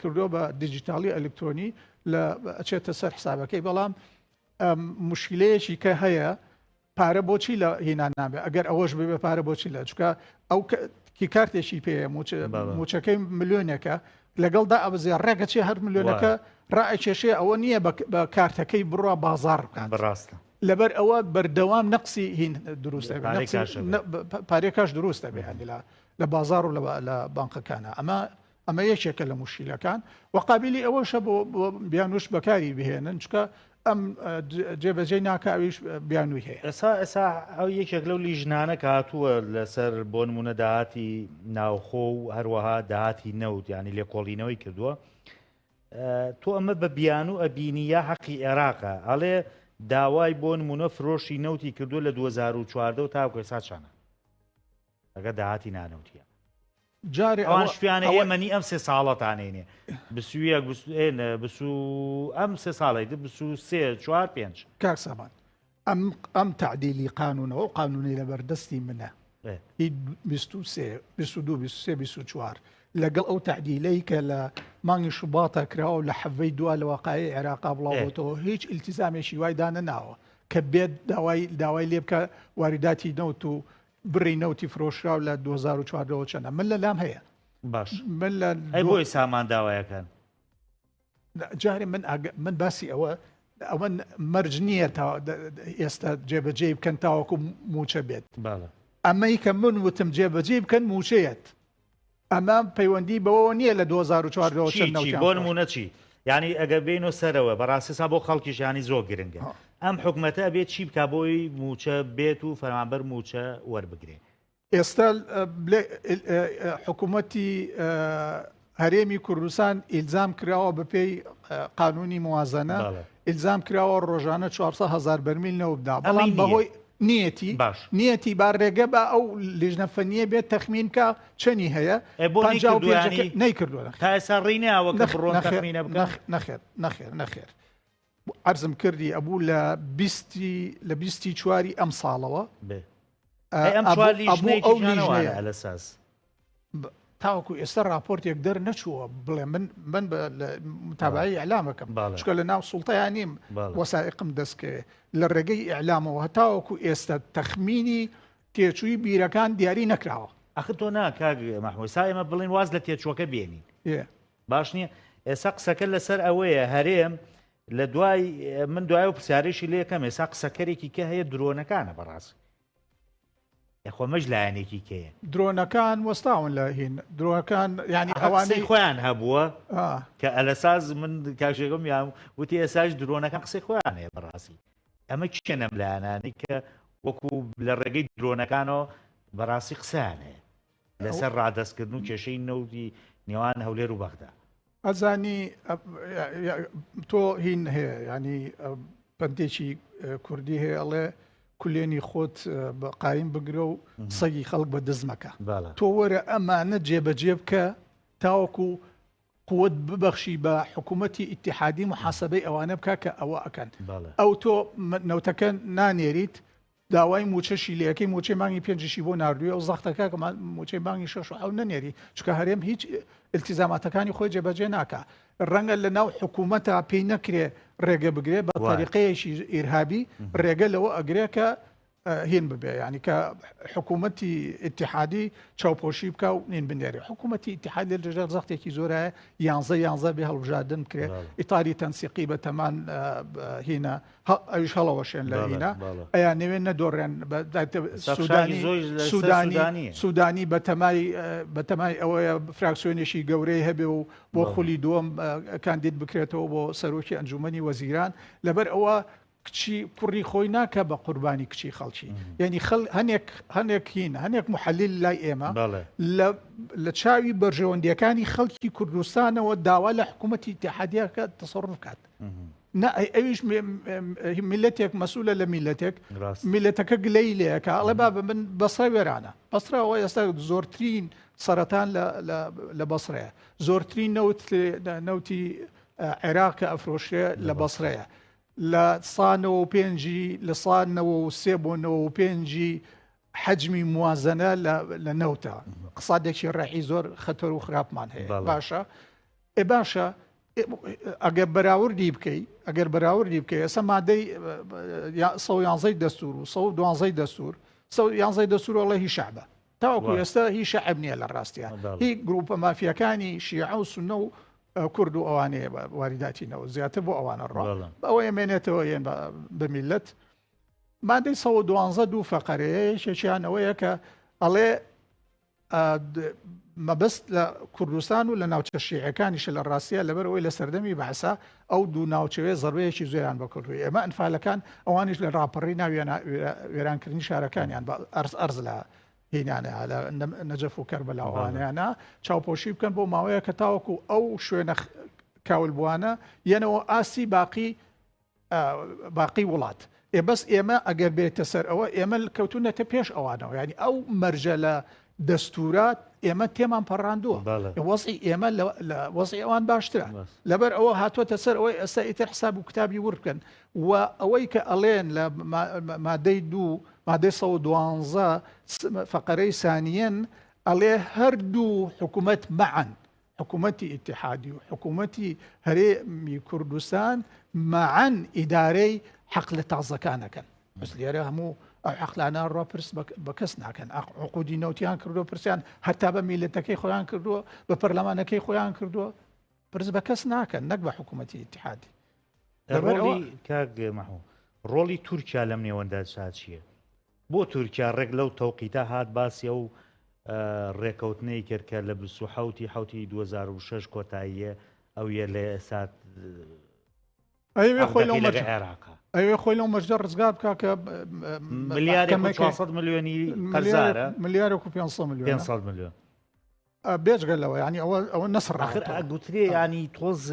کردو بە دیجیتاڵی ئەلکترۆنی لە ئەچێتە سەر حسابەکەی بەڵام مشکلەیەکی کە هەیە پارە بۆچی لە هینا نابێت ئەگەر ئەوەش ببێ پارە بۆچی لە چکە ئەو کی کارتێکی پێ موچەکەی ملیۆنێکە لەگەڵدا ئەبزێ ڕێگە چێ هەر ملیۆنەکە ڕائە کێشێ ئەوە نییە بە کارتەکەی بڕە بازار بکات بەڕاستە لەبەر ئەوە بەردەوام نەقسی هین دروستە پارێکاش دروستە بێ لە بازار و لە بانقەکانە ئەمە یەکێکە لە مشکلەکان وەقابلی ئەوەشە بۆ بیانوش بەکاری بهێنن چکە ئەم جێبەجێ ناکاویش بیانووی هەیە ئێسا ئەو یەکێک لەو لیژنانە کە هاتووە لەسەر بۆ نمونە داهاتی ناوخۆ و هەروەها داهاتی نەوت ینی لێکۆڵینەوەی کردووە تۆ ئەمە بە بیان و ئەبینیە حەقی عێراقە ئەڵێ داوای بۆ نمونە فرۆشی نەوتی کردووە لە 2014 و تاکو ئێستا چەنە ئەگە داهاتی نانەوتیە ئەوان شویانە ئێمەنی ئەم 3 ساڵەتانێنێ بسوویەک ئەم 3 ساڵی 23-4-5 کاک سامان ئەم تعدیلی قانونەوە و قانونی لەبەردەستی منە 22-23-24 لەگەڵ ئەو تعدیلەی کە لە مانگی شوباتە کراوە لە حەڤەی دوا لە واقعی عێراقا بڵاوبووەوە هیچ ئیلتیزامێکی وای دانەناوە کە بێت داوای لێ بکە واریداتی نەوت و بڕی نەوتی فرۆشراو لە 2014 چەندە من لە لام هەیە باش بۆی سامان داوایەکەن جارێ من باسی ئەوە مەرج نییە ئێستا جێبەجێ بکەن تاوەکو موچە بێت ئەمەی کە من وتم جێبەجێ بکەن موچەیەت ئەمە پەیوەندی بەوە نییە لە 2014 بۆ نمونە چی یعنی ئەگەر بینۆ سەرەوە بەڕاستیسا بۆ خەڵکیشانی زۆر گرنگە ئەم حکومەتە بێت چی بکە بۆی موچە بێت و فەرمانبەر موچە وەربگرێ ئێستا حکوومەتی هەرێمی کوردستان ئیلزام کراوە بەپێی قانونی موازنە ئیلزام کراوە ڕۆژانە 400,000 بەرمیل نەوەبدا بەڵام بەهۆی نیەتی با ڕێگە بە ئەو لیژنەفەنیە بێت تەخمین کە چەنی هەیە نەیکردووە تا ئێستا ڕینەوە نەخێر عەرزم کردی ئەبوو لە 24 ئەم ساڵەوە تاوەکو ئێستا راپۆرتێک دەر نەچووە بڵێ من متابعی ئەعلامەکەم چکە لە ناو سوڵتەیان نیم وەسائقم دەستکەوێ لە ڕێگەی ئەعلامەوە هەتاوەکو ئێستا تەخمینی تێچووی بیرەکان دیاری نەکراوە ئەخ تۆ ناکاک مەحموود ئێمە بڵین واز لە تێچووەکە بێنین باش نییە ئێستا قسەکە لەسەر ئەوەیە هەرێم لە دوای من دوای و پرسیارێکی لێکەم ئێستا قسەکەرێکی کە هەیە درۆنەکانە بەڕاستی یخۆ مەش لایەنێکی کەیە درۆنەکان وەستاون لە هین درۆنەکان ینی قسەی ئەوانەی خۆیان هەبووە آه. کە ئەلەساز من کاژێگەم یام وتی ئێساش درۆنەکان قسەی خۆیان هەیە بەڕاستی ئەمە کێنەم لایەنانی کە وەکو لە ڕێگەی درۆنەکانەوە بەڕاستی قسەیان هەیە لەسەر ڕادەستکردن و کێشەی نەوتی نێوان هەولێر و بەغدا ئەزانی تۆ هین هەیە ینی پندێکی کوردی هەیە ئەڵێ کولێنی خۆت بە قایم بگرە و سەگی خەڵک بە دز مەکە تۆ وەرە ئەمانە جێبەجێ بکە تاوەکو قوت ببەخشی بە حکوومەتی ئیتیحادی محاسبەی ئەوانە بکە کە ئەوە ئەکەن ئەو تۆ نەوتەکە نانێریت داوای موچەشی لەکەی موچەی مانگی پێنجشی بۆ نردووی ئەو زەختەکە کە موچەی مانگی شەش و نەنێری چکە هەرێم هیچ التیزاماتەکانی خۆی جێبەجێ ناکە ڕەنگە لە ناو حکوومەتە پێی نەکرێ ڕێگە بگرێ بە طریقەیەشی ئیرهابی ڕێگە لەوە ئەگرێ کە هین ببێ ینی کە حکوومەتی ئیتیحادی چاوپۆشی بکە و نین بنێری حکوومەتی ئیتیحاد لە لەژێر زەختێکی زۆرە یانزە بێ هەڵبژاردن کرێ ئیتاری تەنسیقی بە تەمان هینە ئەویش هەڵەوەشێن لە هینە ئەیان نوێن نەدۆڕێن سوودانی بە تەمای ئەوەیە فراکسیۆنێکی گەورەی هەبێ و بۆ خولی دووەم کاندید بکرێتەوە بۆ سەرۆکی ئەنجومەنی وەزیران لەبەر ئەوە کچی کوڕی خۆی ناکە بە قوربانی کچی خەڵکی یعنی هەنێک هین هەنێک محەلیل لای ئێمە لە چاوی بەرژەوەندیەکانی خەڵکی کوردستانەوە داوا لە حکوومەتی ئیتیحادیەکە تەسەڕف بکات ئەویش میلەتێک مەسوولە لە میلەتەکە گلەی لەیەکە ئەڵێ با من بەسڕە وێرانە بەسڕەوە ئێستا زۆرترین سەرەتان لە بەسڕەیە زۆرترین نەوتی عێراق کە ئەفرۆشێ لە بەسڕەیە لە سانەوە و پێنجی لە سانەوە و سێ بۆ 95 حەجمی موازنە لە نەوتە قسادێکی ڕێحی زۆر خەتەر و خراپمان هەیە باشە ئەگەر بەراوردی بکەی ئەسا مادەی 111 دەستور و 112 دەستور 111 دەستور وڵی هی شعبە تاوەکو ئێستا هی شعب نییە لە ڕاستیان هی گروپە مافیەکانی شیعە و سونە و کورد و ئەوانەیە واریداتینەوە زیاتر بۆ ئەوانە ڕۆ ئەوەیە مێنێتەوە یەن بە میلەت مادەی 112 دوو فەقەرەیە شێکیانەوەیە کە ئەڵێ مەبەست لە کوردستان و لە ناوچە شیعەکانیش لە ڕاستیە لەبەر ئەوەی لە سەردەمی بەحسا ئەو دوو ناوچەوێ زەڕوەیەکی زۆیان بەکردووی ئێمە ئەنفالەکان ئەوانیش لە ڕاپەڕی ناو وێرانکردنی شارەکانیان ئەرز لە هینانە لە نەجەف و کەربەلاوانیانە چاوپۆشی بکەن بۆ ماوەیە کە تاوەکو ئەو شوێنە کاولبووانە یەنەوە ئاسی باقی وڵات بەس ئێمە ئەگەر بێتە سەر ئەوە ئێمە کەوتونەتە پێش ئەوانەوە ینی ئەو مەرجە لە دەستورات ئێمە تێمان پەڕاندووە وەزی ئێمە لە وەزی ئەوان باشترە لەبەر ئەوە هاتووەتە سەر ئەوەی ئەستا ئیتر حساب و کتابی ور بکەن و ئەوەی کە ئەڵێن لە مادەی 2 مادەی 112 فەقەرەی سانیەن ئەڵێ هەردوو حکوومەت معەن حکوومەتی ئیتیحادی و حکوومەتی هەرێمی کوردستان معەن ئیدارەی حەق لە تازەکانەکەن بەس لێرە هەموو ئەو حەقلانە ڕۆپرس بە کەس ناکەن عقودی نەوتیان کردووە پرسیان هەتا بە میلەتەکەی خۆیان کردووە بە پەرلەمانەکەی خۆیان کردووە پرس بە کەس ناکەن نەک بە حکوومەتی ئیتیحادی ڕۆڵی تورکیا لەم نێوەندا چییە بۆ تورکیا ڕێک لەو تەوقیتە هات باسی ئەو ڕێکەوتنەی کرد کە لە 1970 2006 کۆتاییە ئەو یە لە ئێسات ئەوێ خۆی لەو مەرجە ڕزگار بکە کە ملیارێک 400 ملیۆنی قەرزارە ملیارێک و 500 میلیۆن بێجگەلەوە ینی ئەوە نەسڕ گوترێ ینی تۆز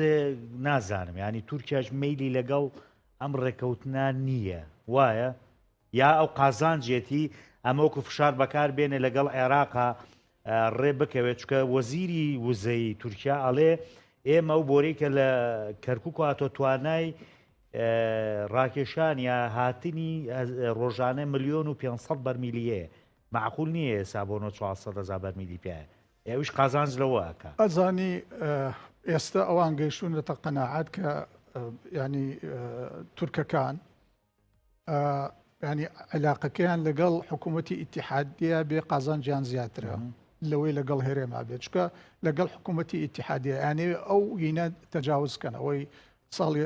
نازانم ینی تورکیاش میلی لەگەڵ ئەم ڕێکەوتنا نییە وایە یا ئەو قازانجێتی ئەمەوەکو فشار بەکار بێنێ لەگەڵ عێراقا ڕێ بکەوێت چکە وەزیری وزەی تورکیا ئەڵێ ئێمە و بۆرەی کە لە کەرکووک هاتۆ توانای ڕاکێشان یا هاتنی ڕۆژانە 1,500,000 بەرمیلیەیە معقول نییە ئێسا بۆ 400,000 بەرمیلی پێە ئێویش قازانج لەوەکە ئەزانی ئێستا ئەوان گەیشتونەتە قەناعات کە ینی تورکەکان ینی علاقەکەیان لەگەڵ حکوومەتی ئیتیحادیە بێ قازانجیان زیاترە لەوەی لەگەڵ هێرێما بێت چکە لەگەڵ حکوومەتی ئیتیحادیە یانێ ئەو هینە تەجاوزکەن ئەوەی ساڵی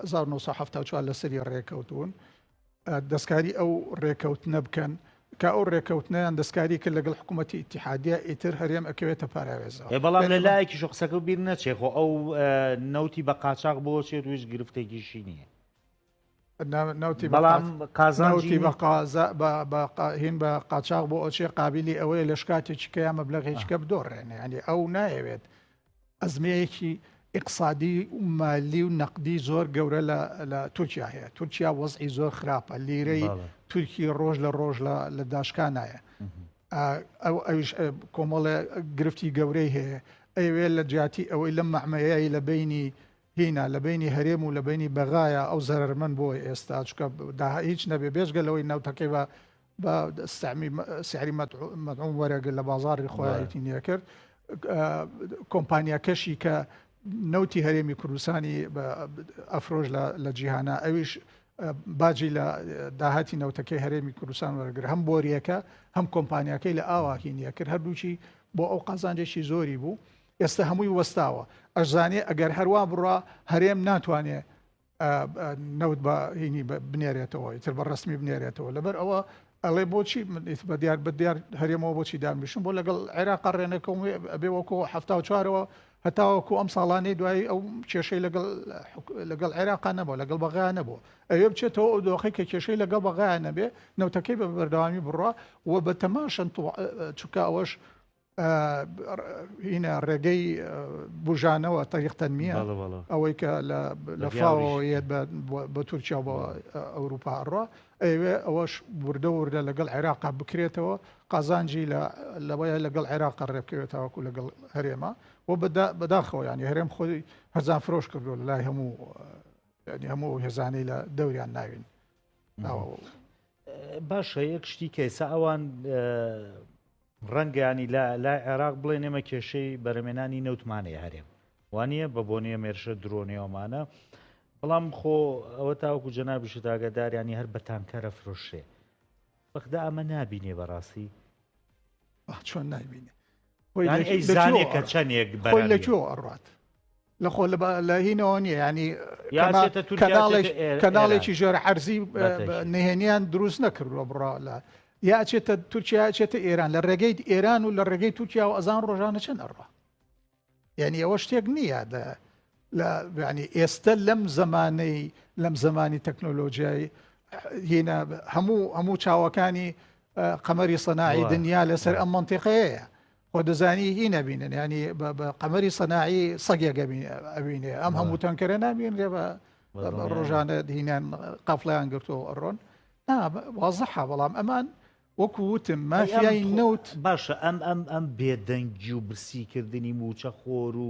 1970 لە سەری ڕێکەوتون دەستکاری ئەو ڕێکەوتنە بکەن کە ئەو ڕێکەوتنیان دەستکاری کرد لەگەڵ حکوومەتی ئیتیحادیە ئیتر هەرێم ئەکەوێتە پاراوێزەوە. بەڵام لە لایەکی قسەکە بیر نەچێ خۆ ئەو نەوتی بە قاچاق بۆ چێت توش گرفتێکیشی نییە. بەڵام قازانوتی هین بە قاچاق بۆ ئەوچێ قابلی ئەوەیە لە شکاتێکی کەیان مەبلەغێکیکە بدۆڕێنێ، ینی ئەو نایەوێت ئەزمەیەکی اقتصادی و مالی و نەقدی زۆر گەورە لە تورکیا هەیە. تورکیا وەزعی زۆر خراپە، لیرەی تورکی ڕۆژ لە ڕۆژ لە داشکان نایە. ئەوش کۆمەڵە گرفتی گەورەی هەیە. ئەوێ لە جیاتی ئەوەی لەم مەحمەیەی لە بینی هینا لە بینی هەرێم و لە بینی بەغایە ئەو زەرمەند بۆ ئێستا چکە هیچ نەبێ بێژگەلەوەی ناوتەکەی بە سعری مەدعوم وەرەگە لە بازاری خۆیەتی نییە کرد. کۆمپانیاکەشی کە نەوتی هەرێمی کوردستانی ئەفرۆژ لە جیهانە ئەویش باجی لە داهاتی نەوتەکەی هەرێمی کوردستان وەرەگرت، هەم بۆریەکە هەم کۆمپانیاکەی لە ئاواهی نییە کرد، هەردووچی بۆ ئەو قازانجێکی زۆری بوو. ئێستا هەمووی وەستاوە. ئەشزانێ ئەگەر هەروە بڕە هەرێم ناتوانێت نەوت بە هینی بنێرێتەوە، ئیتر بە ڕستمی بنێرێتەوە. لەبەر ئەوە ئەڵێ بۆچی بەدیار هەرێمەوە بۆچی دامبیشم بۆ لەگەڵ عێراق ڕێنەکەم بێ وەکو 74ەوە هەتاوەکو ئەم ساڵانەی دوایی ئەو کێشەی لەگەڵ عێراقا نەبوو، لەگەڵ بەغایە نەبوو. ئەوێ بچێتەوە ئەو دۆخی کە کێشەی لەگەڵ بەغایە نەبێ نەوتەکەی بە بەردەوامی بڕە و بە تەماشن چکە ئەوەش هینە ڕێگەی بژانەوە تاریخ تەنمیە ئەوەی کە لە فاوەیەت بە تورکیا بۆ ئەوروپا ڕۆ ئەوێ ئەوەش وردە لەگەڵ عێراقا بکرێتەوە قازانجی لەوەیە لەگەڵ عێراقا ڕێبکەوێتەوەکو لەگەڵ هەرێمە و بەداخەوە ینی هەرێم خۆی هەزان فرۆش کردو لە لای هەموو هێزانەی لە دەوریان ناوین. باشە یەک شتی کەیسا ئەوان ڕەنگانی لای عێراق بڵێن ئێمە کێشەی بەرەمێنانی نەوتمانەیە هەرێم وانە بە بۆنیە مێرشە درۆنیەوەمانە، بەڵام خۆ ئەوە تاوەکو جەنابیشت ئاگاداریانی هەر بە تانکەرە فرۆشێ بەخدا ئەمە نابینێ بەڕاستی چۆن نابینێ ئەی زانێ کە چەندێک خۆی لەکوێ ئەڕات لە خۆ لە هینەوە نییە ینی کەناڵێکی ژێرە عەرزی نهێنیان دروست نەکردووە بڕا لە یاچێتە تورکیا چێتە ئێران لە ڕێگەی ئێران و لە ڕێگەی تورکیا و ئەزان ڕۆژانە چەند ئەڕە. یعنی ئەوە شتێک نییە ینی ئێستا لەم زمانی تەکنۆلۆژیایی هینە هەموو چاوەکانی قەمەری سەناعی دنیا لەسەر ئەم منتیقەیە خۆ دەزانی هی نەبینن، ینی بە قەمەری سەناعی سەگێک ئەبینێ ئەم هەموو تەنکەرە نابینرێ بە ڕۆژانە هینیان قەفڵیان گرتەوە ئەڕۆن وازەحە. بەڵام ئەمان وەکو وتم مافیای نەوت باشە ئەم بێدەنگی و برسیکردنی موچە خۆر و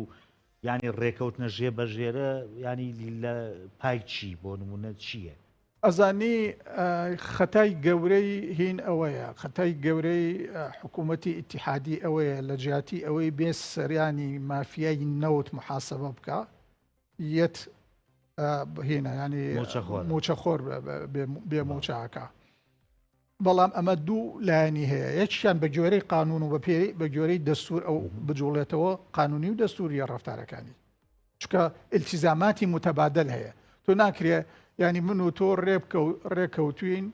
ینی ڕێکەوتنە ژێ بەژێرە ینی لە پای چی بۆ نمونە چییە؟ ئەزانی خەتای گەورەی هین ئەوەیە، خەتای گەورەی حکوومەتی ئیتیحادی ئەوەیە لە جیاتی ئەوەی بێ سەریانی مافیای نەوت محاسبە بکە یەت هێنە ینی موچە خۆر بێ موچەکە. بەڵام ئەمە دوو لایەنی هەیە، یەکیان بە گوێرەی قانون و بە گوێرەی دەستور ئەو بجوڵێتەوە قانونی و دەستوریە ڕەفتارەکانی، چکە ئیلتیزاماتی متەبادل هەیە. تۆ ناکرێ ینی من و تۆ ڕێکەوتوین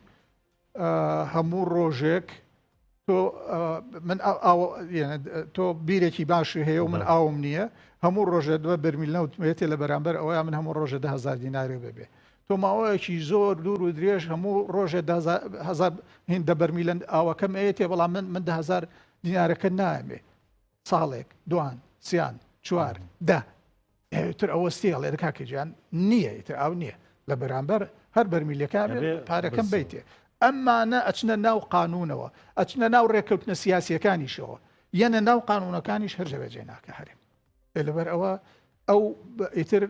هەموو ڕۆژێک تۆ بیرێکی باشی هەیە و من ئاوم نییە، هەموو ڕۆژێ دووە بەرمیل نەوتمێتێ لە بەرامبەر ئەوەیە من هەموو ڕۆژە 10,000 دینارێ ببێ. تۆ ماوەیەکی زۆر دوور و درێژ هەموو ڕۆژێ هێندە بەرمیلەن ئاوەکەم ئەیەتێ، بەڵام من 10,000 دینارەکە نامێ ساڵێک دوان سیان چوار ده تر ئەوە ستێڵ لێ کاکەجیان نییە ئیتر ئاو نییە لە بەرامبەر هەر بەرمیلەکە پارەکەم بیتێ. ئەمانە ئەچنە ناو قانونەوە، ئەچنە ناو ڕێکەوتنە سیاسیەکانیشەوە، یەنە ناو قانونەکانیش هەرجەبەجێ ناکە هەرێم. لەبەر ئەو ئیتر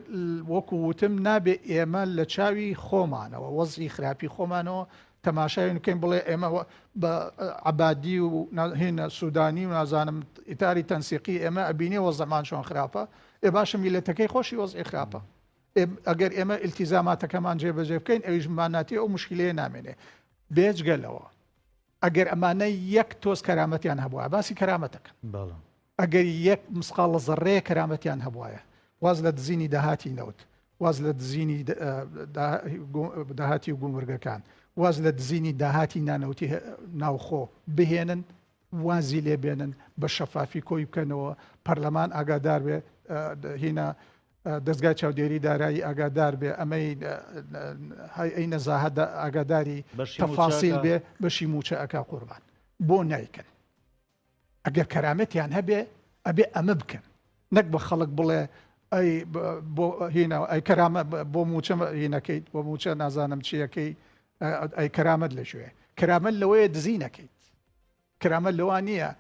وەکو وتم نابێ ئێمە لە چاوی خۆمانەوە وەزعی خراپی خۆمانەوە تەماشایکەین بڵێ ئێمە بە عەبادی و هێنە سوودانی و نازانم ئیتاری تەنسیقی ئێمە ئەبینێ وەزەمان چۆن خراپە، باشە میلەتەکەی خۆشی وەزعی خراپە. ئەگەر ئێمە ئیلتیزاماتەکەمان جێبەجێ بکەین ئەویش ماناتی ئەو مشکلەیە نامێنێ. بێجگەلەوە ئەگەر ئەمانە یەک تۆز کەرامەتیان هەبووە باسی کەرامەتەکەن، ئەگەر یەک مسقال لە زەڕێ کەرامەتیان هەبووایە واز لە دزینی داهاتی نەوت، واز لە دزینی داهاتی و گومرگەکان، واز لە دزینی داهاتی نانەوتی ناوخۆ بهێنن وازی لێ بێنن بە شەفافی کۆی بکەنەوە پەرلەمان ئاگادار بێ هینە دەستگای چاودێری دارایی ئاگادار بێ ئەمەی ئەی نەزاهەت ئاگاداری تەفاسیل بێ بەشی موچە ئەکا قوربان بۆ نایکەن ئەگەر کەرامەتیان هەبێ ئەبێ ئەمە بکەن نەک بە خەڵک بڵێ ئەی بۆ هینە ئەی کەرامە بۆ موچە هینەکەیت بۆ موچە نازانم چیەکەی ئەی کەرامەت لەکوێ کەرامەت لەوەیە دزی نەکەیت کەرامەت لەوان نییە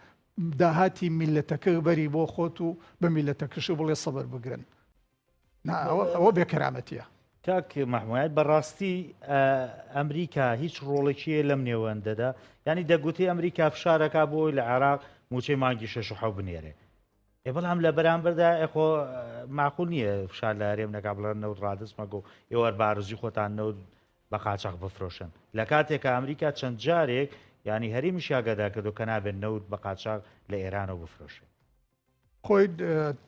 داهاتی میلەتەکە بەری بۆ خۆت و بە میلەتەکەش بڵێ سەبر بگرن ئەوە بێکەرامەتیە کاک مەحموود بەڕاستی ئەمریکا هیچ ڕۆڵێکیە لەم نێوەندەدا ینی دەگوتی ئەمریکا فشارەکە بۆی لە عێراق موچەی مانگی 6 بنێرێ بەڵام لە بەرامبەردا ئەخۆ ماقول نییە فشار لە هەرێم نەکا بڵێن نەوت ڕادستمەگۆ ئێوە بارزی خۆتان نەوت بە قاچاق بفرۆشن لە کاتێکە ئەمریکا چەند جارێک ینی هەریمیش ئاگادار کردو کە نابێت نەوت بە قاچاق لە ئێرانەوە بفرۆشێ خۆی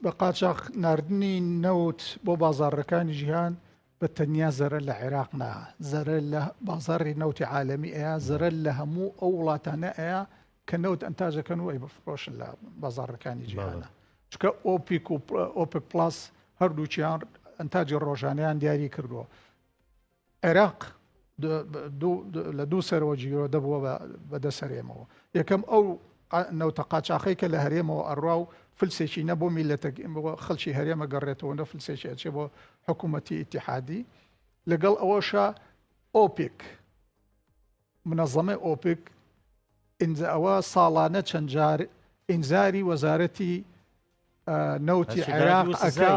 بە قاچاق ناردنی نەوت بۆ بازاڕەکانی جیهان بە تەنیا زەرە لە عێراق نا زەرە لە بازاڕی نەوتی عالەمی ئەیە زەرە لە هەموو ئەو وڵاتانە ئەیە کە نەوت ئەنتاژەکەن و ئەی بفرۆشن لە بازاڕەکانی جیهانە چکە ئۆپیک و ئۆپک پلاس هەردووچیان ئەنتاجی ڕۆژانەیان دیاری کردووە عێراق لە دوو سەرەوە جیرۆ دەبووە بەدەسەرێمەوە یەکەم ئەو نەوتە قاچاقی کە لە هەرێمەوە ئەڕوا و فلسێکی نەبوو میلەتە خەڵکی هەرێمە گەڕێتەوە نە فلسێکی ئەچێ بۆ حکوومەتی ئیتیحادی لەگەڵ ئەوەشە ئۆپێک منەظەمەی ئۆپێک ئەوە ساڵانە چەند جار ئینزاری وەزارەتی نەوتی عێراق ئەکا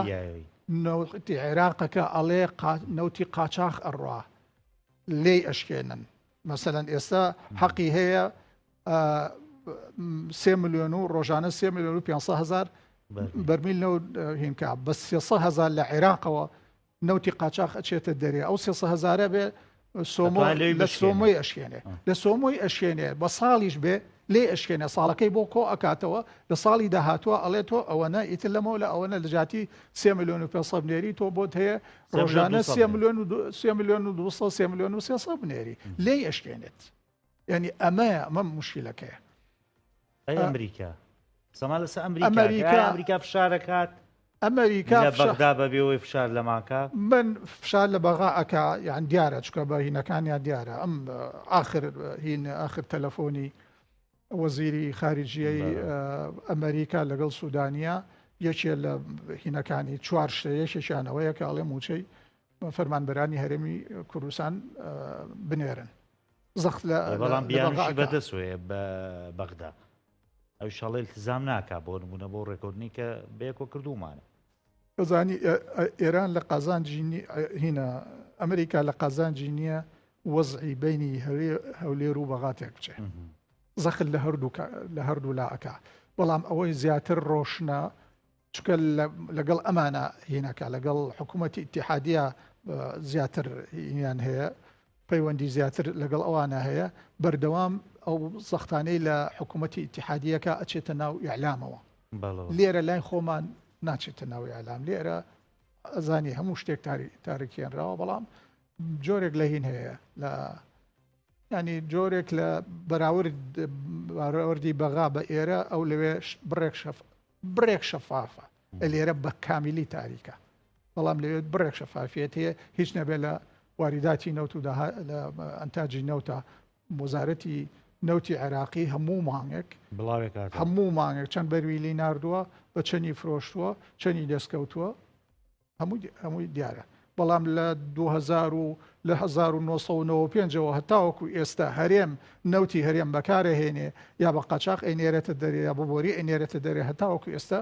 نەوتی عێراقەکە ئەڵێ نەوتی قاچاق ئەڕوا لێی ئەشکێنن مەسەلەن ئێستا حەقی هەیە 3 ملیۆن و ڕۆژانە 3 ملیۆن و 500,000 بەرمیل نەوت هینکە بە 300,000 لە عێراقەوە نەوتی قاچاق ئەچێتە دەرێ ئەو 300,000 بێ لە سۆمۆی ئەشکێنێ لە سۆمۆی ئەشکێنێ بە ساڵیش بێ لێ ئەشکێنێ ساڵەکەی بۆ کۆ ئەکاتەوە لە ساڵی داهاتوە ئەڵێتۆ ئەوەنە ئیتر لەمەوە لە ئەوەنە لە جاتی 3 ملیۆن و 500 بنێری تۆ بۆت هەیە ڕۆژانە 3 ملیۆن و 200 3 ملیۆن و 300 بنێری لێ ئەشکێنێت یعنی ئەمە مشکلەکەیە ئەمریکا سەما لەسەر ئەمریکا فشارەکات ئەمریکا بەغدا بەبێەوەی فشار لەماکە من فشار لە بەغا ئەکا یان دیارە چکە بە هینەکانیان دیارە ئەم آخر تەلەفۆنی وەزیری خارجیەی ئەمریکا لەگەڵ سوودانیا یەکێ لە هینەکانی 4 یەکێکیانەوەیە کە ئەڵێ موچەی فەرمانبەرانی هەرێمی کوردستان بنێرن زەخت لە بەڵام بیانشی بەدەسوێ بە بەغدا ئەو شەڵێ التزام ناکا بۆ نمونە بۆ ڕێکۆردنی کە بەیەکۆ کردومانە ئەزانی ئێران لە قازانجی هینە ئەمریکا لە قازانجی نییە وەزعی بینی هەولێر و بەغاتێک بچێ زەخت لە هەردوو لاەکە بەڵام ئەوەی زیاتر ڕۆشنە چکە لەگەڵ ئەمانە هینەکە لەگەڵ حکوومەتی ئیتیحادیە زیاتر هینیان هەیە پەیوەندی زیاتر لەگەڵ ئەوانە هەیە بەردەوام ئەو سەختانەی لە حکوومەتی ئیتیحادیەکە ئەچێتە ناو ئیعلامەوە لێرە لای خۆمان ناچێتە ناو ئیعلام لێرە ئەزانی هەموو شتێک تاریکێنراوە بەڵام جۆرێک لە هین هەیە لە ینی جۆرێک لە بەراوردی بەغا بە ئێرە ئەو لەوێ بڕێک شەفافە لێرە بە کامیلی تاریکە بەڵام لەوێ بڕێک شەفافیت هەیە هیچ نەبێت لە واریداتی نەوت و ئەنتاجی نەوتە وەزارەتی نەوتی عێراقی هەموو مانگێک چەند بەرویلی ناردووە بە چەنی فرۆشتووە چەنی دەستکەوتووە هەمووی دیارە بەڵام لە 1995ەوە هەتاوەکو ئێستا هەرێم نەوتی هەرێم بەکارەهێنێ یا بە قاچاق ئەینێرێتە دەرێ یا بۆ بۆری ئەینێرێتە دەرێ هەتاوەکو ئێستا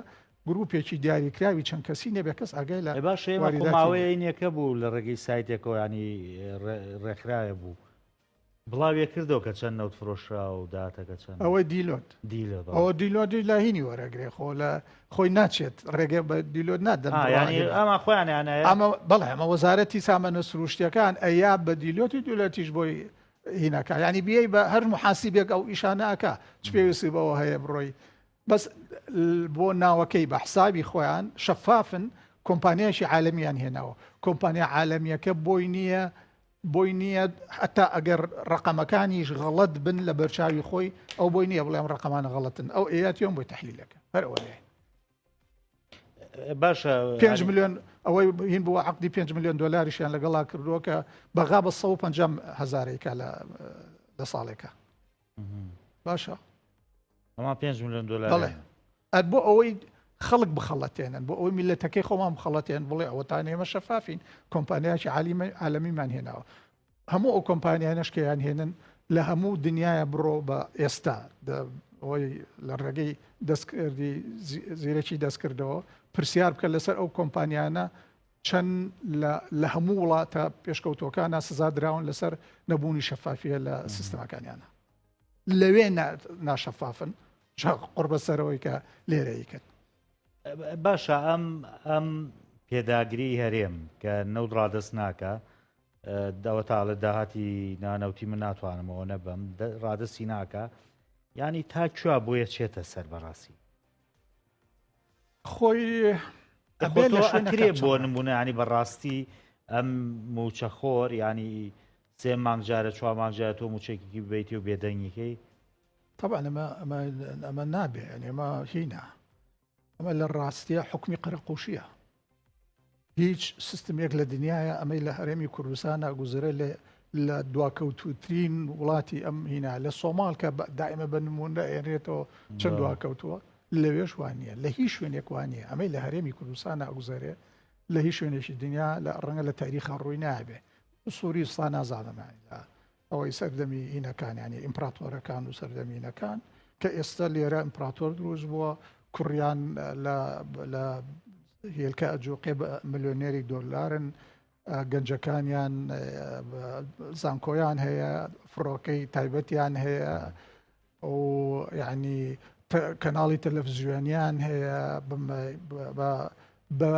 گروپێکی دیاریکراوی چەند کەسی نەبێ کەس ئاگای لە باشماوەیە اینەکە بوو لە ڕێگەی سایتێکەوە ینی ڕێکخراوە بوو بڵاویە کردەوە کە چەند نەوت فرۆشرا و داتەکە چەند ئەوەی دیلۆت ئەوە دیلۆدی لا هینی وەرەگرێ خۆ لە خۆی ناچێت ڕێگە بە دیلۆت نادەن ئەمە خۆیانیانە بەڵێ ئەمە وەزارەتی سامانە سروشتیەکان ئەیا بە دیلۆتی دولەتیش بۆی هینەکە ینی بیەی بە هەر محاسیبێک ئەو ئیشانەکە چ پێویستی بەوە هەیە بڕۆی بەس بۆ ناوەکەی بە حسابی خۆیان شەفافن کۆمپانیایشی عالەمیان هێناوە کۆمپانیا عالەمیەکە بۆی نییە بۆی نییە حتا ئەگەر ڕقەمەکانیش غەڵەت بن لە بەرچاوی خۆی ئەو بۆی نییە بڵێم ڕقەمانە غەڵەتن ئەو ئێاتیۆم بۆی تەحلیلەکە هەرەوە لێ باشە 5 ملیۆن ئەوەی هین بووە عقدی 5 ملیۆن دۆلاریشیان لەگەڵا کردووە کە بەغا بە 150,000 لە ساڵێکە باشە ئەمە 5 ملیۆن دلار بەڵێ بۆ ئەوەی خەڵک بخەڵەتێنن بۆ ئەوەی میلەتەکەی خۆمان بخەڵەتێن بڵێ ئەوەتان ئێمە شەفافین کۆمپانیایکی عالەمیمان هێناوە هەموو ئەو کۆمپانیانەشکیان هێنن لە هەموو دنیاە بڕۆ بە ئێستا ئەوەی لە ڕێگەی دەستکردی زیرەکی دەستکردەوە پرسیار بکە لەسەر ئەو کۆمپانیانە چەند لە هەموو وڵاتە پێشکەوتەکانە سزا دراون لەسەر نەبوونی شەفافیە لە سیستەمەکانیانە لەوێ ناشەفافن قڕبە سەرەوەی کە لێرەی کرد باشە ئەم پێداگری هەرێم کە نەوت ڕادست ناکە داوە تا لە داهاتی نانەوتی من ناتوانمەوە نەبم ڕادستی ناکە ینی تا کوێ بۆیە چێتە سەر بەڕاستی خۆی ئەکرێ بۆ نمونە ینی بەڕاستی ئەم موچەخۆر ینی 3 مانگ جارە 4 مانگ جارە تۆ موچێکی بێتی و بێدەنگیکەی طبعا ئەمە نابێ ئەمە هینە ئەمە لە ڕاستیە حکمی قەرەقوشیە هیچ سیستمێک لە دنیاە ئەمەی لە هەرێمی کوردستان ئاگوزرە لە دواکەوتوترین وڵاتی ئەم هینا لە سۆمال کە دائمە بە نمونە ئێنرێتەوە چەند دواکەوتووە لەوێش وانە لە هیچ شوێنێک وانە ئەمەی لە هەرێمی کوردستان ئاگوزارێ لە هیچ شوێنێکی دنیا لە ڕەنگە لە تاریخا ڕووی نابێ سووریستان نازانەمان ئەوەی سەردەمی هینەکان ینی ئیمپراتۆرەکان و سەردەمینەکان کە ئێستا لێرە ئیمپراتۆر دروست بووە کوڕیان لە هێلکە ئەجوقێ بە ملیۆنێری دۆلارن گەنجەکانیان زانکۆیان هەیە فڕۆکەی تایبەتیان هەیە و یعنی کەناڵی تەلەڤیزیۆنیان هەیە بە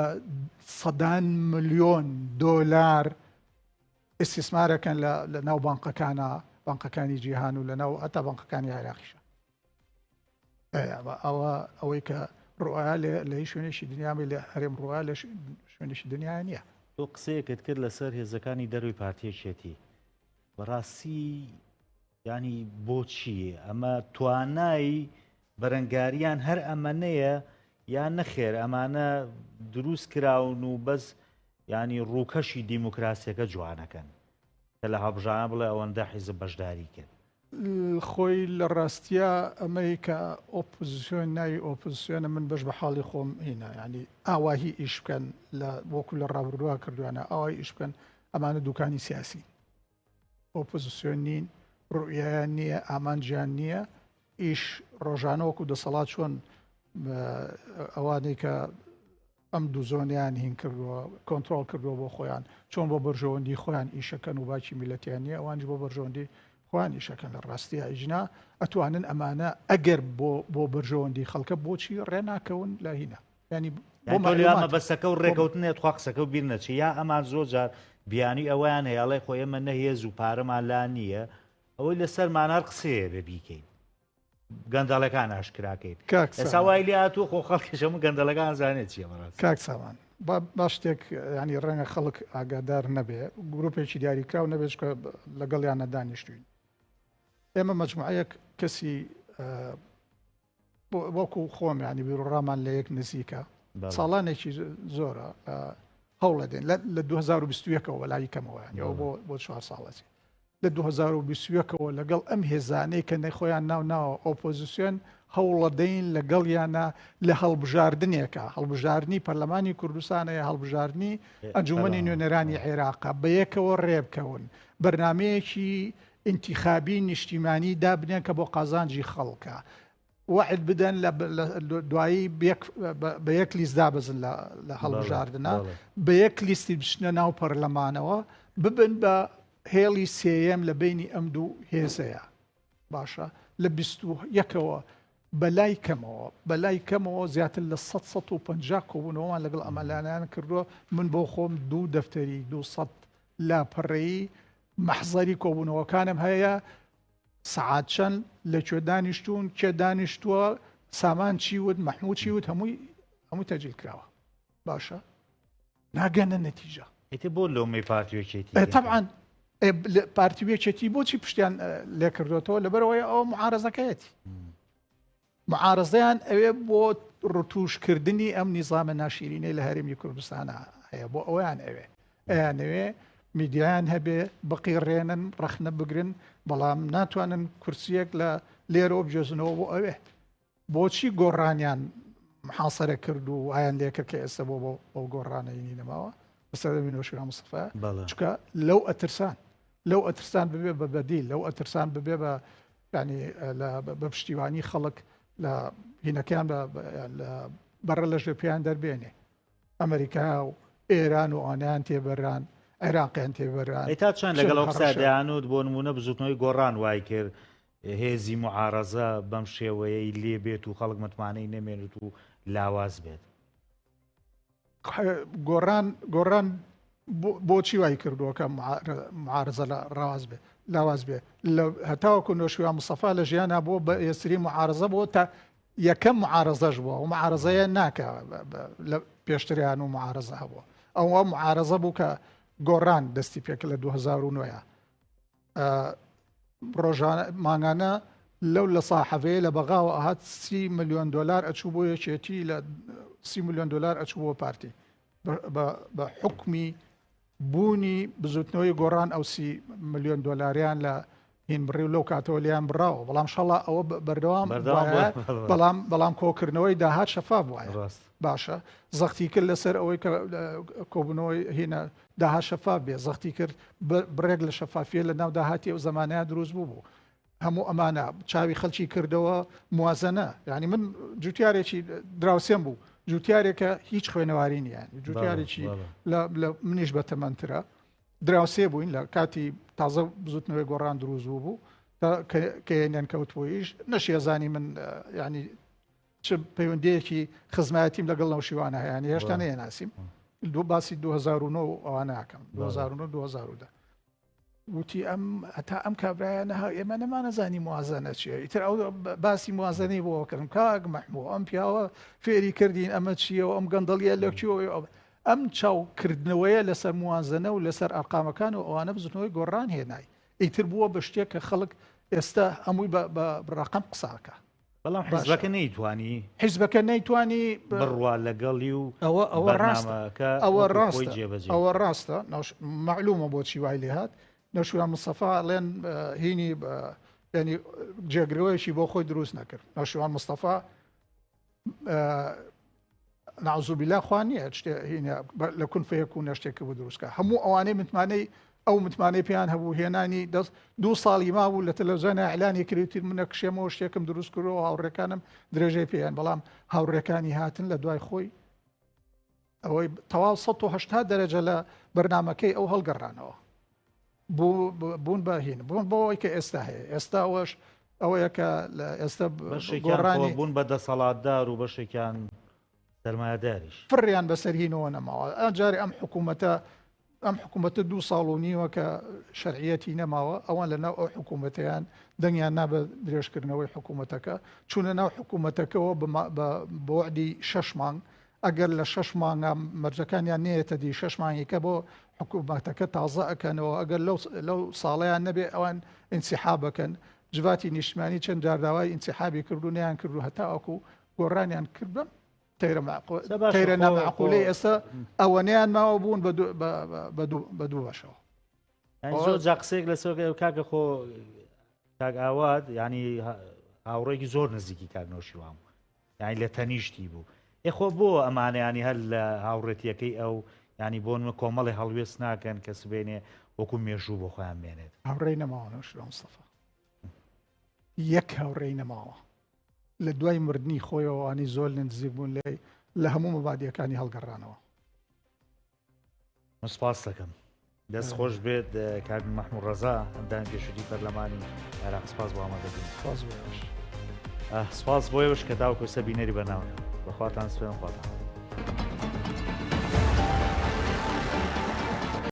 100 ملیۆن دۆلار ئستیسمارەکەن لە ناو بانقەکانی جیهان و لە ناو ئەتا بانقەکانی عێراقیشە ئەوەی کە ڕواە لە هیچ شوێنێکی دنیامی لە هەرێم ڕوا لە شوێنێکی دنیا نییە تۆ قسەیەکت کرد لەسەر هێزەکانی دەروی پارتیەکێتی بەڕاستی ینی بۆچیە ئەمە توانایی بەرەنگاریان هەر ئەمەنەیە یان نەخێر ئەمانە دروست کراون و بەس ینی ڕووکەشی دیموکراسیەکە جوانەکەن کە لە هەڵبژانە بڵێ ئەوەندە حیزب بەشداری کرد خۆی لە ڕاستیە ئەمەی کە ئۆپۆزیسیۆن ناوی ئۆپۆزیسیۆنە من بەش بە حاڵی خۆم هینە ینی ئاواهی ئیش بکەن لە وەکو لە ڕابردووە کردوانە ئاوای ئیش بکەن ئەمانە دوکانی سیاسی ئۆپۆزیسیۆن نین ڕوئیان نییە ئامانجیان نییە ئیش ڕۆژانە وەکو دەسەڵات چۆن ئەوانەی کە ئەم دوو زۆنیان هین کردووە کۆنتترۆل کردووە بۆ خۆیان چۆن بۆ بەرژەوەندی خۆیان ئیشەکەن و باکی میلەتیان نییە ئەوانجی بۆ بەرژەوەندی خۆیان ئیشەکەن لە ڕاستی ئیجنا ئەتوانن ئەمانە ئەگەر بۆ بەرژەوەندی خەڵکە بۆچی ڕێناکەون لە هینە ینی بۆمە بەسەکە و ڕێکەوتنێت خوا قسەکە و بیر نەچی یا ئەمان زۆر جار بیانی ئەویان هەیەڵی خۆی ئەمە نەهێز و پارەمان لا نییە ئەوەی لەسەر مانار قسەیە بە بیکەین گەندەڵەکان ئاشکراکەیت ئەساوای لێ هاتووە خۆ خەڵکیشەمە گەندەڵەکان زانێت چیە بەڕاست کاک سامان باش شتێک ینی ڕەنگە خەڵک ئاگادار نەبێ گرروپێکی دیاریکراو نەبێت کە لەگەڵیانە دانیشتوین ئێمە مەجموعەیەک کەسی وەکو خۆم ینی بیرڕامان لە یەک نزیکە ساڵانێکی زۆرە هەوڵە دێن لە 2021ەوە وەلای کەمەوە ینیەوە بۆ 4 ساڵەتی لە 2021ەوە لەگەڵ ئەم هێزانەی کە نەخۆیان ناوە ئۆپۆزیسیۆن هەوڵە دەین لەگەڵیانە لە هەڵبژاردنێکە هەڵبژاردننی پەرلەمانی کوردستانەیە هەڵبژاردننی ئەنجومەنی نوێنەرانی عێراقا بە یەکەوە ڕێبکەون بەرنمەیەکی انتخابی نیشتیمانی دابنێن کە بۆ قازانجی خەڵکە وعد بدەن دوایی بە یەک لیست دابزن لە هەڵبژاردنە بە یەک لیستی بچنە ناو پەرلەمانەوە ببن بە هێڵی سێیەم لە بینی ئەم دوو هێزەیە باشە لە 21ەوە بەلای کەمەوە زیاتر لە 150 کۆبوونەوەمان لەگەڵ ئەمەلانیان کردووە من بۆ خۆم 2 دەفتەری 200 لاپەڕەیی مەحزەری کۆبوونەوەکانم هەیە سەعات چەند لەکوێ دانیشتوون کێ دانیشتووە سامان چیوت مەحموود چیوت هەمووی تەجیل کراوە باشە ناگەنە نەتیجە بۆ لەومەی پارتیۆکێتی طبعا پارتیوێکێتی بۆچی پشتیان لێ کردوێتەوە لەبەرەوەی ئەو معارەزەکەیەتی معارەزەیان ئەوێ بۆ ڕتوشکردنی ئەم نیزامە ناشرینەی لە هەرێمی کوردستانە هەیە بۆ ئەویان ئەوێ میدیایان هەبێ بقیڕێنن ڕەخنە بگرن بەڵام ناتوانن کورسیەک لە لێرەوە بجێزنەوە بۆ ئەوێ بۆچی گۆڕانیان محاسەرە کرد و ئایان لێکە کە ئێستا بۆ ئەو گۆڕانەیەنی نەماوە بەسەرەوینەوەشرا مستەفا چکە لەو ئەترسان ببێ بە بەدیل لەو ئەترسان ببێ بە ینی بە پشتیوانی خەڵک لە هینەکان بەڕە لە ژێپیان دەربێنێ ئەمریکا و ئێران و ئانیان تێبەران عێراقیان تێبەران تا چەند لەگەڵ ئەو قسەدایانوت بۆ نمونە بزوتنەوەی گۆڕان وای کرد هێزی معارەزە بەم شێوەیەی لێ بێت و خەڵک متمانەی نەمێنێت و لاواز بێت گۆڕان بۆچی وای کردووە کە معارەزە لاواز بێ هەتاوەکو نۆشیوان مستەفا لە ژیانە بۆ بە ئێسری معارەزە بۆ تا یەکەم معارەزەش بووە و معارەزەیە ناکە لە پێشتریان و معارەزە هەبووە ئەوە معارەزە بوو کە گۆڕان دەستی پێکە لە 2009 ڕۆژانە مانگانە لەو لە ساحەوەیە لە بەغاوە ئاهات 30 ملیۆن دلار ئەچوو بۆ یەکێتی لە 30 ملیۆن دلار ئەچوو بۆ پارتی بە حکمی بوونی بزوتنەوەی گۆڕان ئەو 30 ملیۆن دلاریان لە هین بڕێ و لەو کاتەوە لیان بڕاوە بەڵام شەڵا ئەوە بەردەوام بەڵام کۆکردنەوەی داهات شەفاف وایە باشە زەختی کرد لەسەر ئەوەی کە کۆبوونەوەی هینە داهات شەفاف بێ زەختی کرد بڕێک لە شەفافیە لە ناو داهاتی ئەو زمانەیە دروست بوو هەموو ئەمانە چاوی خەڵکی کردەوە موازنە یعنی من جوتیارێکی دراوسێن بوو جوتیارێکە هیچ خوێنەواری نییان جوتیارێکی لە منیش بە تەمەنترە دراوسێ بووین لە کاتی تازە بزوتنەوەی گۆڕان دروست بوو کەێنیان کەوتبوویش نەشێزانی من ینی چ پەیوەندیەکی خزمەتیم لەگەڵ نەو شیوانە هەیەی هێشتا نەیەناسیم باسی 2009 ئەوانەکەم 2010 وتی هەتا ئەم کابراایانەها ئێمە نەمانەزانی موازنە چیە ئیتر ئەو باسی موازنەی بۆکردم کاک مەحموو ئەم پیاوە فێری کردین ئەمە چیە و ئەم گەندەڵیە لەکوێ ئەم چاوکردنەوەیە لەسەر موازنە و لەسەر ئەرقامەکان و ئەوانە بزنەوەی گۆڕان هێنای ئیتر بووە بە شتێک کە خەڵک ئێستا هەمووی بە ڕقم قساکە بەڵام حیزبەکە نەیتوانی حیزبەکە نەیتوانی بڕوا لەگەڵی و ئەوە ڕاستە معلومە بۆچی وای لێ هات نەشویان مستەفا ئەڵێن هینی ینی جێگرەوەیشی بۆ خۆی دروست نەکرد نەشویان مستەفا نعوذ بالله خوان نییە لە کون فەیەکوون شتێکە بۆ دروستکە هەموو ئەوانەی متمانەی ئەو متمانەی پێیان هەبوو هێنانی 2 ساڵی مابوو لە تەلەڤیزیۆنە ئەعلانی کردوتر منە کشێمەوە شتێکم دروست کردەوە هاوڕێکانم درێژەی پێیان بەڵام هاوڕێکانی هاتن لە دوای خۆی ئەوەی تەواو 180 دەرەجە لە بەرنامەکەی ئەو هەڵگەڕانەوە بوون بەهین بوون بۆەوەی کە ئێستا هەیە ئێستا ئەوەش ئەوەیە کە ئێستا گۆڕانی بوون بە دەسەڵاتدار و بەشێکیان سەرمایەداریش فڕیان بەسەرهینەوە نەماوە ئەجارێ ئەم حکوومەتە 2 ساڵ و نیوە کە شەرعیەتی نەماوە ئەوان لە ناو ئەو حکوومەتیان دەنگیان نابە درێژکردنەوەی حکوومەتەکە چوونە ناو حکوومەتەکەەوە بە وعدی 6 مانگ ئەگەر لە 6 مانگە مەرجەکانیان نێتە دی 6 مانگێکە بۆ حکوومەتەکە تازە ئەکەنەوە ئەگەر لەو ساڵیان نەبێ ئەوان ئینسیحابەکەن جواتی نیشتمانی چەند جارداوای ئینسیحابی کردو نیان کردو هەتاوەکو گۆڕانیان کردم تەیرە نامەعقولەی ئێستا ئەوەنیان ماوە بوون بە دوو بەشەوە زۆر جا قسێک لەسەر کاکە خۆ کاک ئاوات ینی هاوڕێکی زۆر نزیکی کاک نەوشیوان یانی لە تەنیشتی بوو ئێخۆ بۆ ئەمانەیانی هەر لە هاوڕێتیەکەی ئەو ینی بۆ کۆمەڵی هەڵوێست ناکەن کە سبێنێ وەکو مێژوو بۆ خۆیان بێنێت هاوڕێی نەماوە نەوشیوان مستەفا یەک هاوڕێی نەماوە لە دوای مردنی خۆیەوەوانی زۆر نزیک بوون لە هەموو مەبادیەکانی هەڵگەڕانەوە سپاس دەکەم دەست خۆش بێت کاک مەحموود ڕەزا ئەمدان پێشوتی پەرلەمانی عێراق سپاس بۆ ئامادەبوون سپاس بۆ سپاس بۆیەوەش کە تاوەکو سەبینەری بەناوە بەخواتان سپێن خواتان